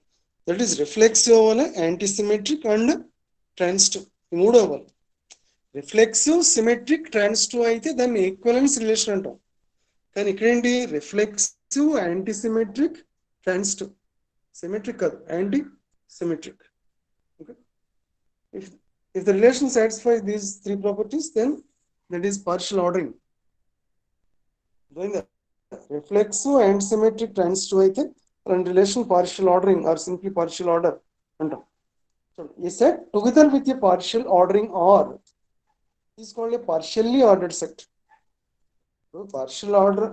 that is reflexive అవ్వాలి, antisymmetric and transitive. ఈ మూడు అవ్వాలి. Reflexive, symmetric, transitive అయితే దాన్ని equivalence relation అంటాం. కానీ ఇక్కడ ఏంటి? Reflexive, antisymmetric, transitive. సిమెట్రిక్ కాదు, anti symmetric. Okay. If the relation satisfies these three properties, then that is partial ordering. Doing that reflexive, antisymmetric, transitive అయితే and relation partial ordering or simply partial order అంటాం. So a set together with a partial ordering R is called a partially ordered set. So partial order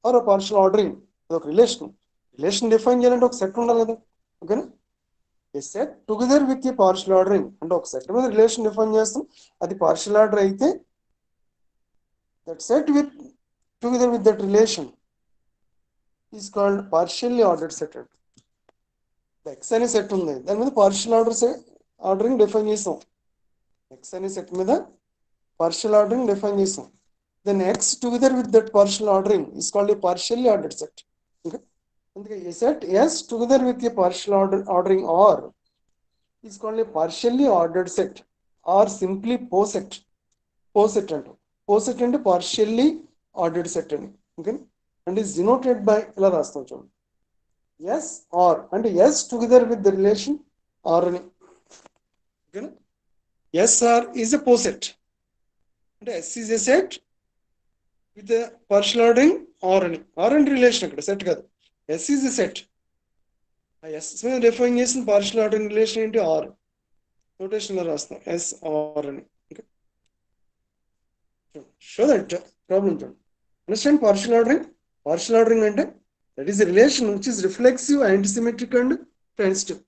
or a partial ordering అదొక relation define చేయాలంటే ఒక set ఉండాలి కదా. ఓకేనా? A set together with a partial ordering అంటే ఒక set మీద relation define చేస్తాం, అది పార్షియల్ ఆర్డర్ అయితే that set with together with that relation is called partially ordered set. X అనే సెట్ ఉంది, దాని మీద పార్షియల్ ఆర్డరింగ్ డిఫైన్ చేస్తాం. ఎక్స్ అనే సెట్ మీద partial ordering define చేసాం. Then X together with that partial ordering is called a partially ordered set. Okay. అందుకే a set S together with a partial ordering R is called a partially ordered set or simply poset. Poset అంటాం. Poset అంటే partially ordered set అని. Okay. And is denoted by ఇలా రాస్తాం చూడండి. S R అంటే S together with the relation R అని. Okay. SR is a poset. అంటే S is a set with a partial ordering R అని. R అంటే relation అక్కడ సెట్ కాదు. S is a set. ఆ S మీద డిఫైన్ చేసిన పార్షియల్ ఆర్డరింగ్ రిలేషన్ ఏంటి? R. నోటేషన్ లో రాస్తాం SR అని. షో దట్ ప్రాబ్లం చూడండి. Understand partial ordering? Partial ordering అంటే that is a relation which is reflexive, antisymmetric and transitive.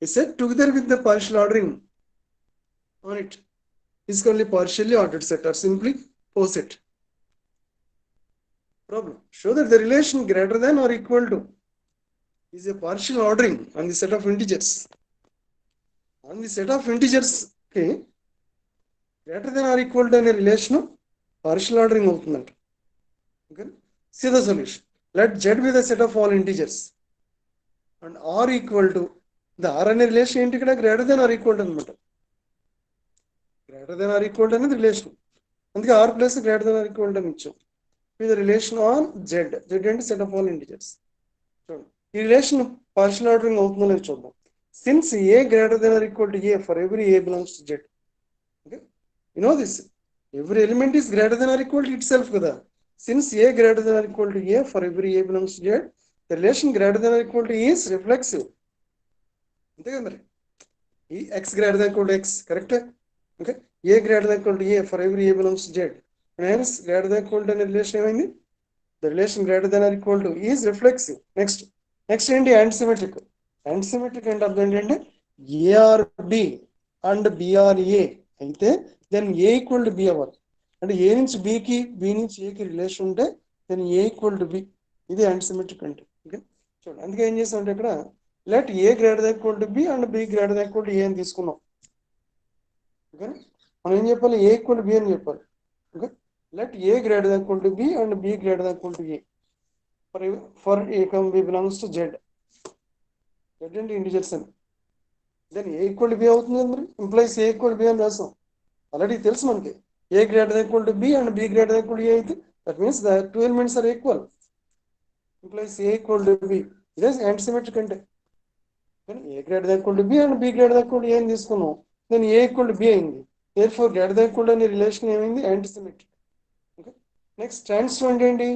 A set together with the partial ordering on it is called a partially ordered set or simply poset. Problem. Show that the relation greater than or equal to is a partial ordering on the set of integers. On the set of integers, okay, greater than or equal to a relation partial ordering అవుతుందంట. Okay. See the solution. Let Z be the set of all integers and R equal to the R అనే relation ఏంటి ఇక్కడ? Greater than or equal to అనమాట. Greater than or equal to అనేది relation, అందుకే R plus greater than or equal to అని ఇచ్చాం. With relation on Z. Z అంటే set of all integers. చూడండి ఈ రిలేషన్ పార్షియల్ ఆర్డరింగ్ అవుతుందో లేదో చూద్దాం. Since a greater than or equal to a for every a belongs to Z. Okay, you know this. Every element is greater than or equal to itself కదా. Since a greater than or equal to a for every a belongs to Z, the relation greater than or equal to is reflexive. అంతే కదా మరి. ఈ X greater than equal to X correct. Okay, a greater than equal to a for every a belongs to Z. Hence greater than equal to అనే రిలేషన్ ఏమైంది? The relation greater than or equal to is reflexive. Next ఏంటి? యాంటిసిమెట్రిక్. యాంటిసిమెట్రిక్ అంటే అర్థం ఏంటంటే A R B and B R A అయితే then A equal to B అవ్వాలి. అంటే ఏ నుంచి బికి, బి నుంచి ఏకి రిలేషన్ ఉంటే then A equal to B. ఇది యాంటిసిమెట్రిక్ అంటే. ఓకే, చూడండి అందుకే ఏం చేస్తాం అంటే ఇక్కడ let A greater than equal to B and B greater than equal to a అని తీసుకున్నాం. ఓకే, మనం ఏం చెప్పాలి? ఏ ఈక్వల్ టు బి అని చెప్పాలి. Okay, let A greater than equal to B and B greater than equal to A for A comma B belongs to Z. Z అంటే integers అని. Then A equal to B అవుతుంది కదా మరి. Implies a equal to B అని రాస్తాం. Already తెలుసు మనకి a greater than equal to B and B greater than equal to ఏ అయితే that means the two elements are equal. Implies a equal to B. ఇదే antisymmetric అంటే. A greater than equal to B and B greater than equal to a అని తీసుకున్నాం. Then A equal to B అయింది. Therefore greater than equal to అనే రిలేషన్ ఏమైంది? యాంటిసిమెట్రిక్. Next transitive అంటే ఏంటి?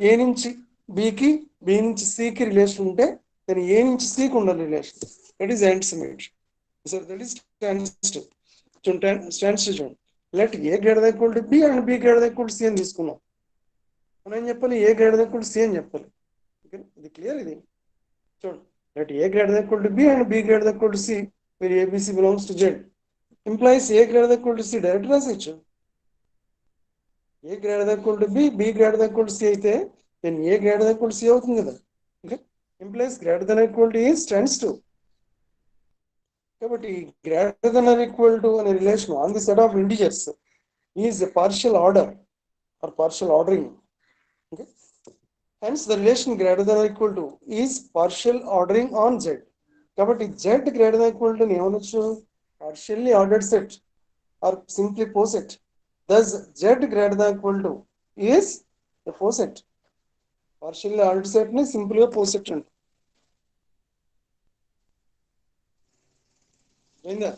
ఏ నుంచి బికి, బి నుంచి సికి రిలేషన్ ఉంటే దాని ఏ నుంచి సికి ఉండాలి relation. That is antisymmetric. So that is transitive. Transitive చూడండి. Let A greater equal to B and B greater equal to C అని తీసుకున్నాం. మనం ఏం చెప్పాలి? A greater equal to C అని చెప్పాలి. ఇది క్లియర్. ఇది చూడండి, let A greater equal to B and B greater equal to C where ABC belongs to Z implies A greater than equal to C. Direct రాసేయచ్చు. A greater than equal to B, B greater than equal to C అయితే then A greater than equal to C అవుతుంది కదా. Okay, implies greater than equal to is tends to. కాబట్టి greater than or equal to అనే relation on the set of integers is a partial order or partial ordering. Okay, hence the relation greater than or equal to is partial ordering on Z. కాబట్టి Z greater than equal to ఏమనొచ్చు? partially ordered set or simply poset. Thus Z greater than equal to is a poset. Partially ordered set ni simple గా poset అంట. అయిందా?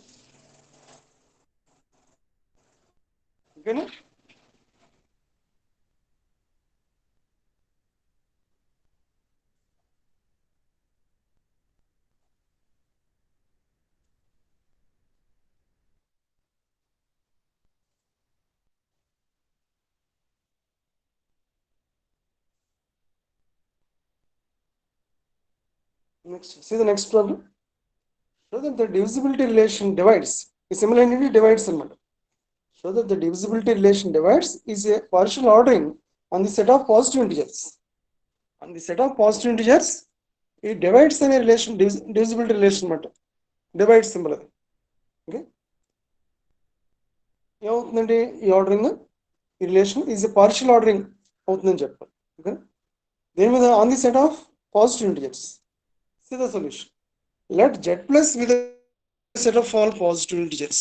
ఓకేనా? Next, see the next problem. Show that the divisibility relation divides. The similar entity divides అన్నమాట. Show that the divisibility relation divides is a partial ordering on the set of positive integers. On the set of positive integers, it divides అనే relation, divisibility relation అన్నమాట. Divides symbol అది. Okay, ఏమవుతుందండి ఈ ordering? ఈ relation is a partial ordering అవుతుందని చెప్పాలి. Okay, దేని మీద? On the set of positive integers. See the solution. Let Z plus with a set of all positive integers.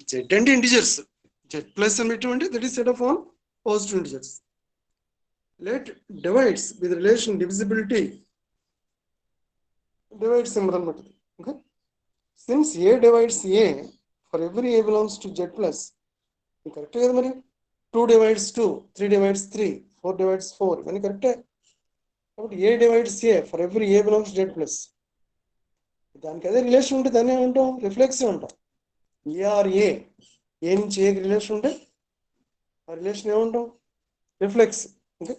Z and integers. Z plus and that is set of all positive integers. Let divides with relation divisibility. Divides symbol. Okay. Since A divides A, for every A belongs to Z plus. Correct? 2 divides 2, 3 divides 3, 4 divides 4. When correct? A divides A for every A belongs to Z plus. దానికి అదే relation ఉంటే దాన్ని ఏమంటాం? Reflexive అంటాం. AR ఏ నుంచి ఏ relation ఉంటే ఆ relation ఏమంటాం? Reflex. Okay,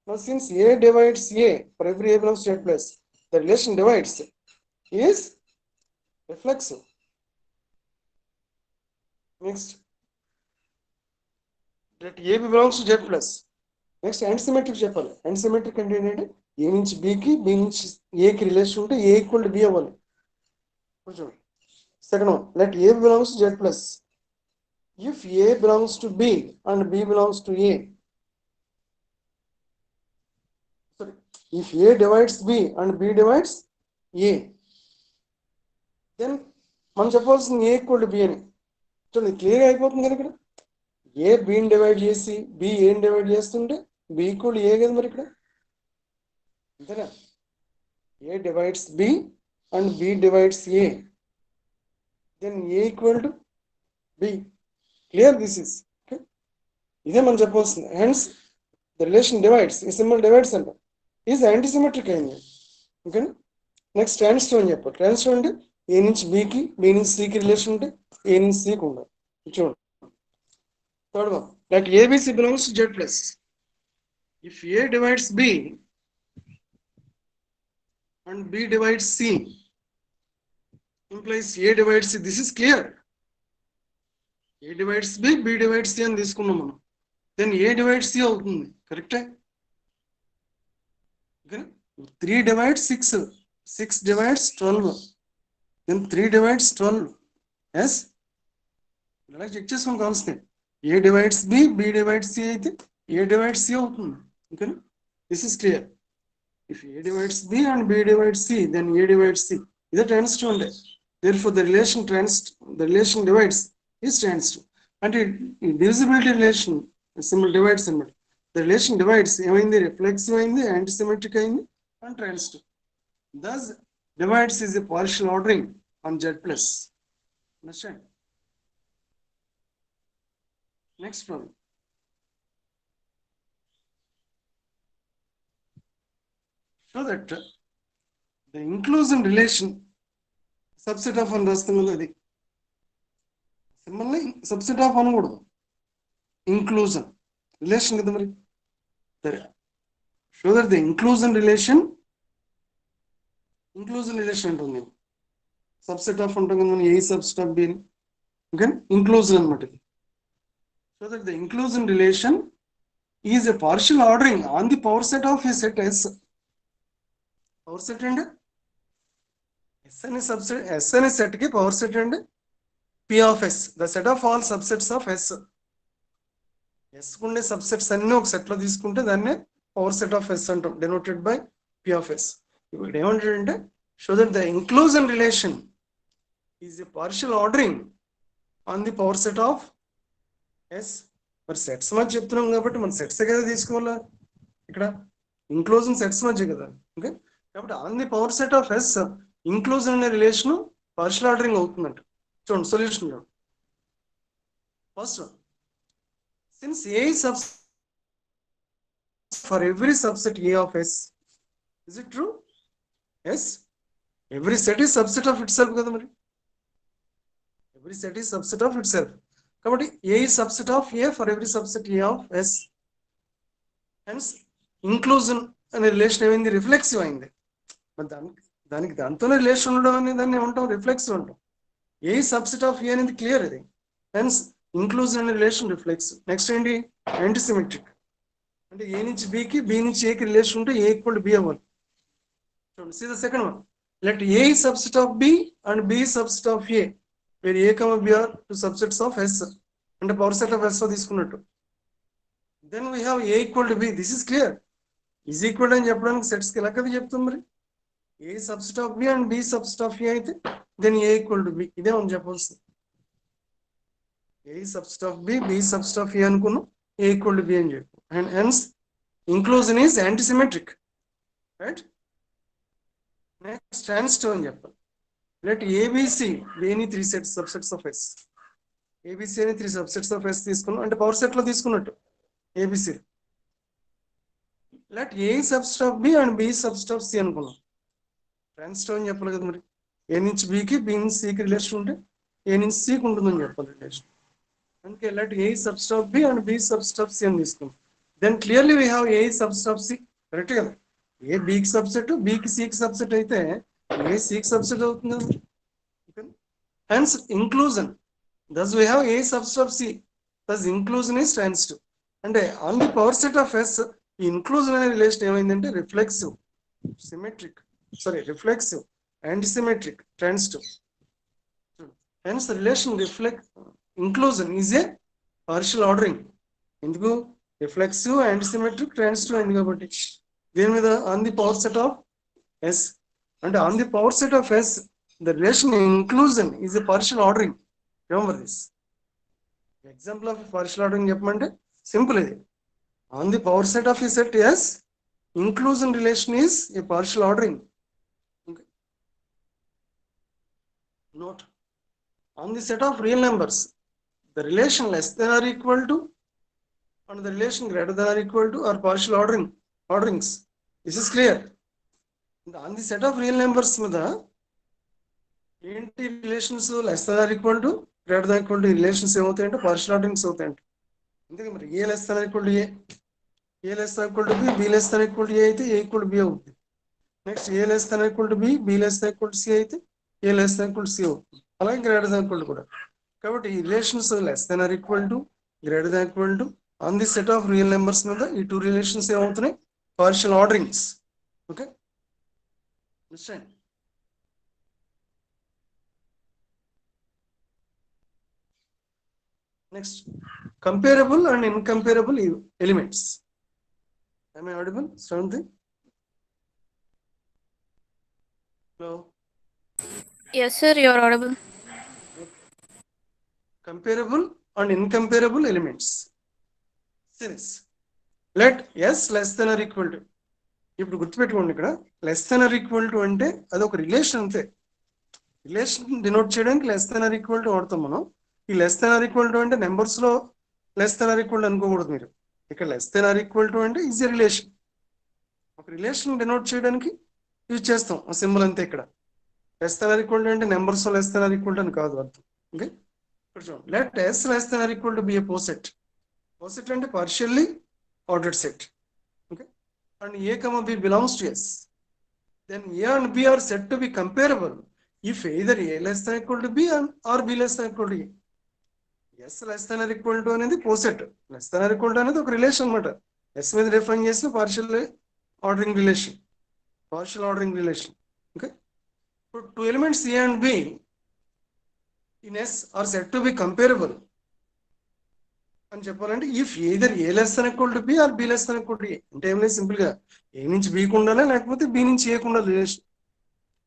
now since A divides A for every A belongs to Z plus, the relation divides is reflexive. Next, that A belongs to Z plus. Next antisymmetric చెప్పాలి. Antisymmetric అంటే ఏంటంటే ఏ నుంచి బికి, B నుంచి ఏకి relation ఉంటే ఏ equal to B అవ్వాలి. చూడండి, second one, let A belongs to Z plus. If A belongs to B and B belongs to A, sorry, if A divides B and B divides A, then మనం చెప్పాల్సింది ఏ equal to B అని. చూడండి, క్లియర్గా అయిపోతుంది కదా. ఇక్కడ A బిని divide చేసి బి ఏని డివైడ్ చేస్తుంటే బి ఈక్వల్ ఏ కదా మరి ఇక్కడ, అంతేనా? A divides B and B divides A, then A equal to B. Clear? This is okay. ఇదే మనం చెప్పవలసింది. హెన్స్ ద రిలేషన్ డివైడ్స్, ఈ సింబల్ డివైడ్స్ అంట, ఈజ్ యాంటీసిమెట్రిక్ అయింది. ఓకేనా? నెక్స్ట్ ట్రాన్స్టివ్ అని చెప్పాలి. ట్రాన్స్టివ్ అంటే ఏ నుంచి బికి, బి నుంచి సికి రిలేషన్ ఉంటే ఏ నుంచి సికి ఉండాలి. చూడండి, third one, like A B C belongs to Z plus. If A divides B and B divides C implies A divides C. This is clear. A divides B, B divides C అని తీసుకున్నాం మనం. Then A divides C అవుతుంది. కరెక్టే? Okay. 3 divides 6. 6 divides 12. Then 3 divides 12. Yes? ఇలా check చేసుకోండి కావాల్సింది. A divides B, B divides C అయితే A divides C అవుతుంది. Okay. This is clear. If A divides B and B divides C, then A divides C. Is a transitive only. Therefore, the relation divides is transitive. And divisibility relation, symbol divides symbol. The relation divides the reflexive, antisymmetric, and transitive. Thus, divides is a partial ordering on Z plus. Understand? Next problem. So that the inclusion relation subset of an రాస్తున్నాం అది. సింబల్ని subset of అనకూడదు, inclusion relation కదా మరి. సరే, show that the inclusion relation ఉంటుంది, subset of ఉంటుంది కదా A subset of B, okay, inclusion అనమాట ఇది. So that the inclusion relation is a partial ordering on the power set of a set S. Power set అండి S అనే subset, S అనే set కి power set అండి P of S, the set of all subsets of yes. Yes ఉండే subsets అన్ని ఒక set లో తీసుకుంటే దాన్ని పవర్ సెట్ ఆఫ్ ఎస్ అంటాం, denoted by P of S. ఇప్పుడు ఏమంటాడంటే show that the inclusion relation is a partial ordering on the power set of S. మరి సెట్స్ మధ్య చెప్తున్నాం కాబట్టి మన సెట్స్ కదా తీసుకోవాలా, ఇక్కడ ఇంక్లూజన్ సెట్స్ మధ్య కదా, ఓకే. కాబట్టి on the power set of S inclusion అనే రిలేషన్ పార్షియల్ ఆర్డరింగ్ అవుతుందంట. చూడండి సొల్యూషన్ చూడండి. First one, since A is for every subset A of S, is it true? Yes. Every set is subset of itself కదా మరి, every set is subset of itself. కాబట్టి A is subset of A for every subset A of S. Hence inclusion అనే రిలేషన్ ఏమైంది, reflexive అయింది. మరి దానికి దాంతోనే రిలేషన్ ఉండడం అనేది దాన్ని ఏమంటాం, రిఫ్లెక్సివ్ అంటాం. ఏ సబ్సెట్ ఆఫ్ ఏ అనేది క్లియర్ ఇది. హెన్స్ ఇంక్లూజన్ అనే రిలేషన్ రిఫ్లెక్సివ్. నెక్స్ట్ ఏంటి, యాంటీసిమెట్రిక్. అంటే ఏ నుంచి బికి, బి నుంచి ఏకి రిలేషన్ ఉంటే ఏ ఈక్వల్ టు బి అవ్వాలి. చూడండి, see the second one, let A subset of B and B subset of A, where A comma B are two subsets of S, అంటే power set of S తీసుకున్నట్టు. Then we have A equal to B, this is clear. Is equal అని చెప్పడానికి sets కి లెక్కది చెప్తుంది మరి. A subset of B and B subset of A అయితే then A equal to B, ఇదే మనం చెప్పాల్సింది. ఏ subset of B, B subset of A అనుకున్నాం, ఏ ఈక్వల్ టు బి అని చెప్పు. And hence inclusion is antisymmetric, right? Next, standstill అని చెప్పాలి. Let ABC be any three sets subsets of S. ABC any three subsets of S తీసుకున్నాం అంటే power set లో తీసుకున్నట్టు ABC. Let A subset of B and B subset of C అనుకున్నాం. Transitive అని చెప్పాలి కదా మరి. A నుంచి B కి, B నుంచి C కి రిలేషన్ ఉంటే A నుంచి C కి ఉంటుందని చెప్పాలి రిలేషన్. అందుకే let A subset of B and B subset of C అని తీసుకున్నాం. Then clearly we have A subset of C, correct కదా. A B కి సబ్సెట్, B కి C కి సబ్సెట్ అయితే A C కి సబ్సెట్ అవుతుంది. Hence inclusion, thus we have A subset of C, thus inclusion is transitive. అంటే on the power set of S ఈ inclusion అనే రిలేషన్ ఏమైందంటే reflexive, symmetric, reflexive, antisymmetric, transitive. Hence the relation inclusion is a partial ordering. ఎందుకు, reflexive, antisymmetric, transitive అయింది కాబట్టి. దీని మీద on the power set of S, అంటే on the power set of S the relation inclusion is a partial ordering. Remember this. Example of partial ordering చెప్పమంటే simple ఇది. On the power set of a set S inclusion relation is a partial ordering. Okay. Note, on the set of real numbers the relation less than or equal to and the relation greater than or equal to are partial orderings. This is clear. On the set of real numbers మీద ఏంటి relations less than or equal to, greater than equal to relations ఏమవుతాయంటే partial orderings అవుతాయంట. అందుకే మరి A less than equal to A less than equal to B, B less than equal to ఏ అయితే A equal to B అవుతుంది. Next A less than equal to B, B less than equal to C అయితే A less than equal to C అవుతుంది. అలాగే greater than equal to కూడా. కాబట్టి ఈ relations less than or equal to, greater than equal to on the set of real numbers మీద ఈ two relations ఏమవుతున్నాయి, partial orderings. Okay, understand. Next, comparable and incomparable elements. Am I audible? Something? Hello? Yes, sir, you are audible. Comparable and incomparable elements. Series. Let S less than or equal to. ఇప్పుడు గుర్తుపెట్టుకోండి, ఇక్కడ less than or equal to అంటే అది ఒక relation అంతే. Relation denote చేయడానికి less than or equal to వాడతాం మనం. ఈ less than or equal to అంటే నెంబర్స్ లో less than or equal to అనుకోకూడదు మీరు. ఇక్కడ less than or equal to అంటే ఈజ్ ఎ రిలేషన్. ఒక రిలేషన్ డినోట్ చేయడానికి యూజ్ చేస్తాం ఆ సింబల్ అంతే. ఇక్కడ less than or equal to అంటే numbers less than or equal to అని కాదు అర్థం. Okay, let S less than or equal to be a poset. Poset అంటే partially ordered set. Okay, and A comma B belongs to S. Then A and B are said to be comparable if either A less than or equal to B or B less than or equal to A. S less than or equal to అనేది poset. Less than or equal to అనేది ఒక relation అన్నమాట. S మీద define చేసిన partial ordering relation. Partial ordering relation. Okay. So two elements A and B in S are said to be comparable అని చెప్పాలంటే if either A less than equal to B or B less than equal to A. అంటే ఏం లేదు, simple గా A నుంచి B కు ఉండాలి, లేకపోతే B నుంచి A కు ఉండాలి రిలేషన్.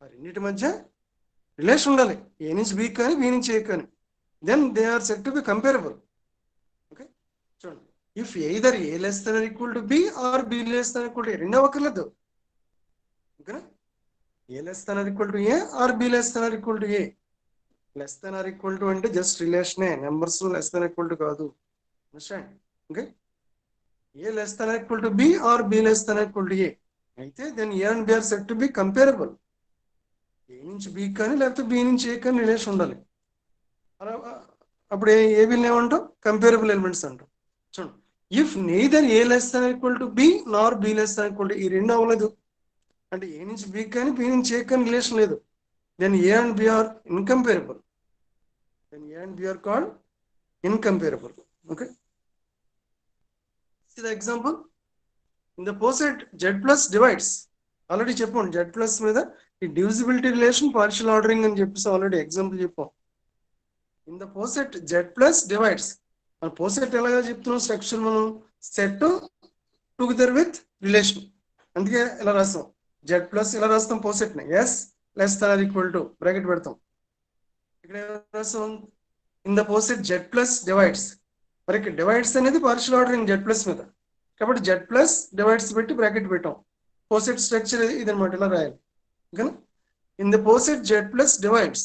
ఆ రెండింటి మధ్య రిలేషన్ ఉండాలి, A నుంచి B కానీ B నుంచి A కానీ. Then they are said to be comparable. Okay, చూడండి, if either A less than or equal to B or B less than or equal to A, రెండో అక్కర్లేదు. ఓకేనా, A less than or equal to A or B less than or equal to A. Less than or equal to అంటే just రిలేషనే, numbers less than or equal to కాదు. Understand? Okay, A less than or equal to B or B less than or equal to A అయితే then A and B are said to be comparable. A నుంచి B కానీ లేకపోతే B నుంచి A కానీ relation ఉండాలి. అలా అప్పుడు ఏ బిల్ని ఏమంటాం, కంపేరబుల్ ఎలిమెంట్స్ అంటాం. చూడండి, if neither A less than or equal to B nor B less than or equal to A, ఈ రెండు అవ్వలేదు అంటే A నుంచి B కానీ B నుంచి A కానీ రిలేషన్ లేదు, then A and B are incomparable. Then A and B are called incomparable. Okay, see the example. In the poset Z plus divides, already చెప్పాం Z plus మీద ఈ divisibility relation partial ordering అని చెప్పేసి already example చెప్పాం. In the poset Z plus divides, మన poset ఎలాగా చెప్తున్నాం structure, మనం సెట్ టుగెదర్ విత్ రిలేషన్, అందుకే ఇలా రాస్తాం Z plus, ఇలా రాస్తాం poset ని S less than or equal to bracket పెడతాం. ఇక్కడ రాస్తాం in the poset Z plus divides, మరి ఇక్కడ డివైడ్స్ అనేది పార్షియల్ ఆర్డరింగ్ Z plus మీద, కాబట్టి Z plus divides పెట్టి బ్రాకెట్ పెట్టాం. పోసెట్ స్ట్రక్చర్ ఇదనమాట, ఇలా రాయాలి. ఓకేనా, in the poset Z plus divides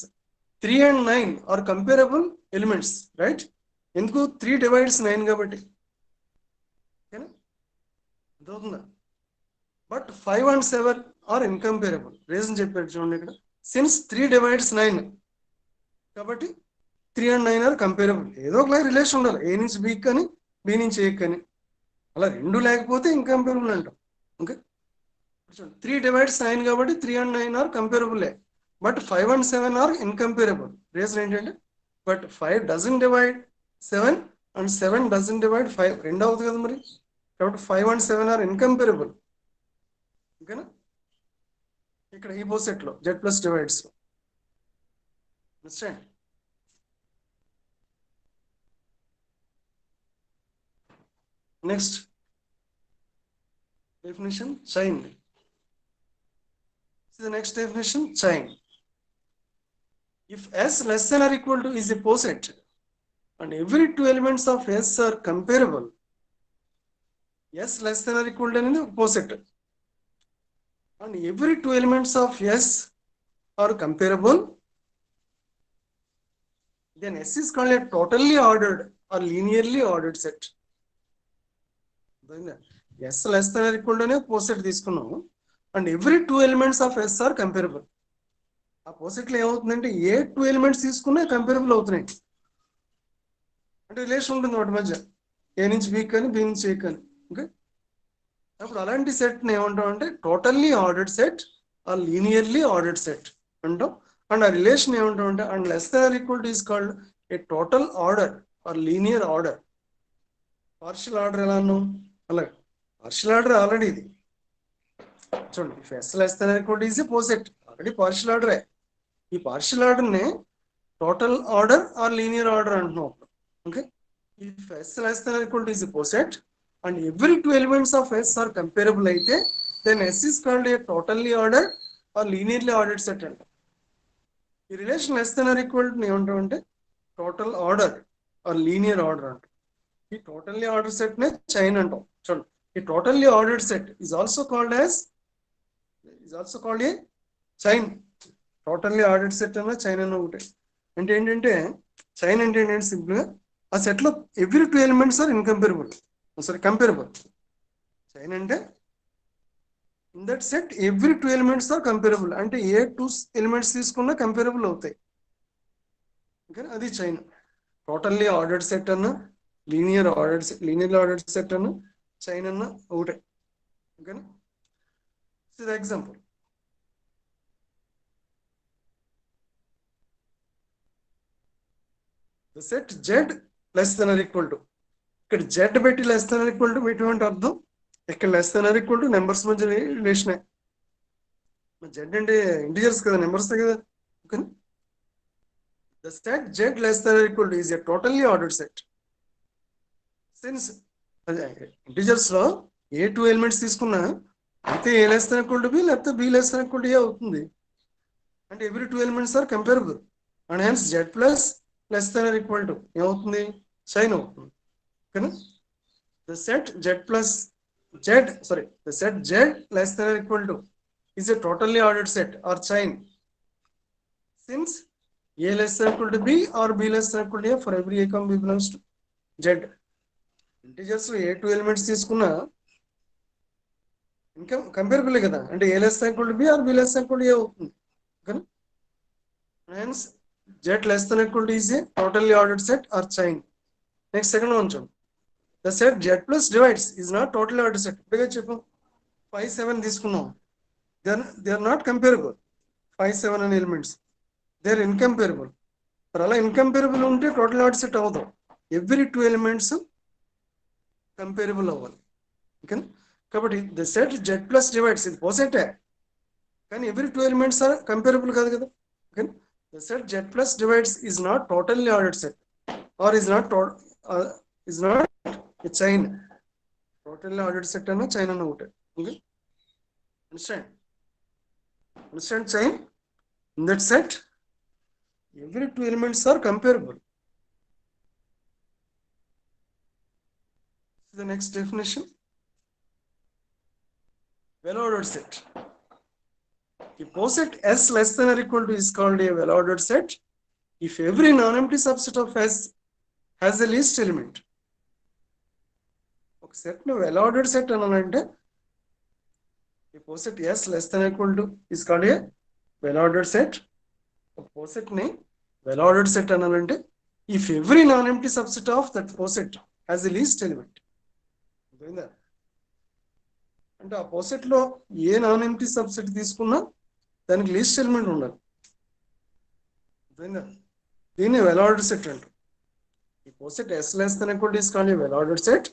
3 and 9 are comparable elements, right? ఎందుకు 3 divides 9 కాబట్టి. ఓకేనా, అర్థమవుతుందా? But 5 and 7 are incomparable. Reason చెప్పారు చూడండి ఇక్కడ, సిన్స్ 3 divides 9 కాబట్టి 3 and 9 are comparable. ఏదో ఒక రిలేషన్ ఉండాలి, A నుంచి B కానీ B నుంచి A కానీ, అలా రెండు లేకపోతే ఇంకంపేరబుల్ అంటాం. ఓకే, 3 divides 9 కాబట్టి 3 and 9 are comparable, but 5 and 7 are incomparable. Reason ఏంటంటే, but 5 doesn't divide 7 and 7 doesn't divide 5, రెండు అవుతుంది కదా మరి, కాబట్టి 5 and 7 are incomparable. ఓకేనా, ఇక్కడ ఈ పోసెట్ లో Z plus divides లో. Understand? Next definition, chain. See the next definition, chain. If S less than or equal to is a poset and every two elements of S are comparable, S less than or equal to అనేది poset and every two elements of S are comparable, then S is called a totally ordered or linearly ordered set. S less than or equal to poset తీసుకున్నాము and every 2 elements of S are comparable. ఆ poset లో ఏమవుతుందంటే ఏ 2 elements తీసుకున్నా comparable అవుతున్నాయి, అంటే relation ఉంటుంది వాటి మధ్య, A నుంచి B కానీ B నుంచి A కానీ. ఓకే, అప్పుడు అలాంటి సెట్ ని ఏమంటాం అంటే totally ordered set or linearly ordered set అంటాం. అండ్ ఆ రిలేషన్ ఏమంటాం అంటే and less than or equal to is called a total order or linear order. Partial order ఎలా అన్నాం, అలాగే పార్షియల్ ఆర్డర్ ఆల్రెడీ ఇది చూడండి, if S less than or equal to is a poset, already partial ఆర్డరే. ఈ partial order ని total order or linear order అంటున్నాం. Okay, if S less than or equal to is a poset and every two elements of S are comparable అయితే then S is called a totally ordered or linearly ordered set అంట. ఈ relation less than or equal to ఏమంటాం అంటే total order or linear order అంట. ఈ totally order set నే chain అంటాం. చూడండి, ఈ totally ordered set is also called a chain. Totally ordered set అన్న చైన్ అన్న ఒకటి. అంటే ఏంటంటే చైన్ అంటే ఏంటంటే సింపుల్ గా ఆ సెట్ లో every 2 elements are incomparable, sorry comparable. Chain అంటే in that set every 2 elements are comparable, అంటే ఏ 2 elements తీసుకున్నా కంపేరబుల్ అవుతాయి. ఓకే, అది చైన్. టోటల్లీ ఆర్డర్డ్ సెట్ అన్న లీనియర్ ఆర్డర్డ్ సెట్ అన్న చైన్ అన్న ఒకటే. ఓకేనా? ఇది example. The set Z less than or equal to, ఇక్కడ జెడ్ పెట్టి less than or equal to ఎటువంటి అర్థం, ఇక్కడ less than or equal to numbers మధ్య రిలేషనే. జెడ్ అంటే ఇంటిజర్స్ కదా, నెంబర్స్ కదా. ఓకేనా? The set z less than or equal to is a totally ordered set. Since integers లో ఏ టూ ఎలిమెంట్స్ తీసుకున్నా అయితే A less than equal to B లేకపోతే B less than equal to A అవుతుంది. అంటే every two elements are comparable and hence Z plus less than or equal to ఏమవుతుంది, chain అవుతుంది. ఓకేనా? The set Z plus the set Z less than or equal to is a totally ordered set or chain since a less than equal to b or b less than equal to a for every a comma b belongs to z. Integers ఏ two elements తీసుకున్నా ఇంకా comparable కదా, అంటే A less than equal to B or B less than equal to A అవుతుంది. ఓకేనా? Hence z less than equal to is a totally ordered set or chain. Next second one చూడండి. ద సెట్ z plus divides is not totally ordered set. ఇప్పుడే చెప్పాం 5 7 తీసుకున్నాం. They are not comparable. 5 7 అనే elements they are incomparable. మరి అలా incomparable ఉంటే టోటల్ ఆర్డర్ సెట్ అవ్వదు. ఎవ్రీ టూ ఎలిమెంట్స్ కంపేరబుల్ అవ్వాలి. ఓకేనా? కాబట్టి the set Z plus divides ఇది పోసెటే, కానీ every two elements are comparable కాదు కదా. ఓకేనా? The set Z plus divides is not totally ordered set or is not a chain. Totally ordered set అన్న చైన్ అన్న ఒకటే. Okay? Understand chain? In that set, every two elements are comparable. The next definition, well-ordered set. A poset S less than or equal to is called a well-ordered set if every non-empty subset of S has the least element. ఒక set ను well-ordered set అనాలంటే a poset S less than or equal to is called a well-ordered set. ఒక poset ని well-ordered set అనాలంటే if every non-empty subset of that poset has the least element. అంటే ఆ poset లో ఏ non empty subset తీసుకున్నా దానికి least element ఉండాలి. దీన్ని well ordered set అంటారు. ఈ poset S less than equal to is called a well ordered set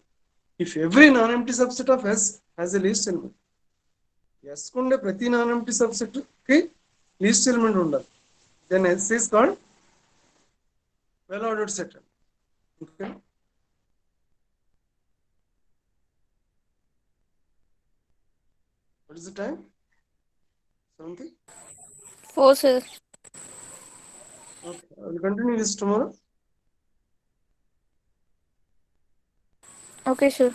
if every non empty subset of S has a least element. S కుండే ప్రతి non empty subset కి least element ఉండాలి. Then S is called well ordered set. Okay? What is the time? 70? 4, sir. Okay. I will continue this tomorrow. Okay, sir.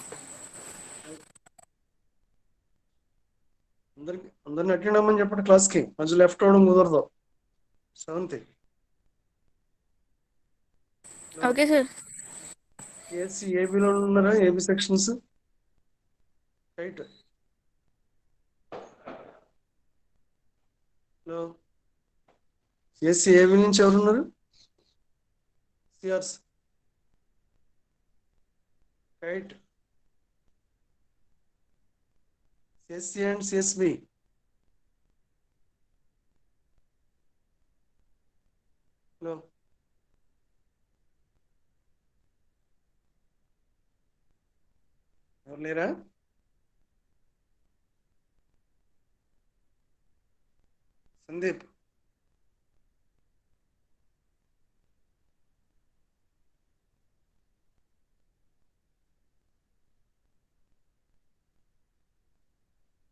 అందరిని attend అవ్వమని చెప్పండి క్లాస్కి. మధ్య left అవడం కుదరదు. 7th. Okay, sir. ఏసీ ఏబీలో ఉన్నారా? AB sections right. Hello, AC AB నుంచి ఎవరున్నారు? CRs right. CSC and CSB hello, ఎవరు లేరా? సందీప్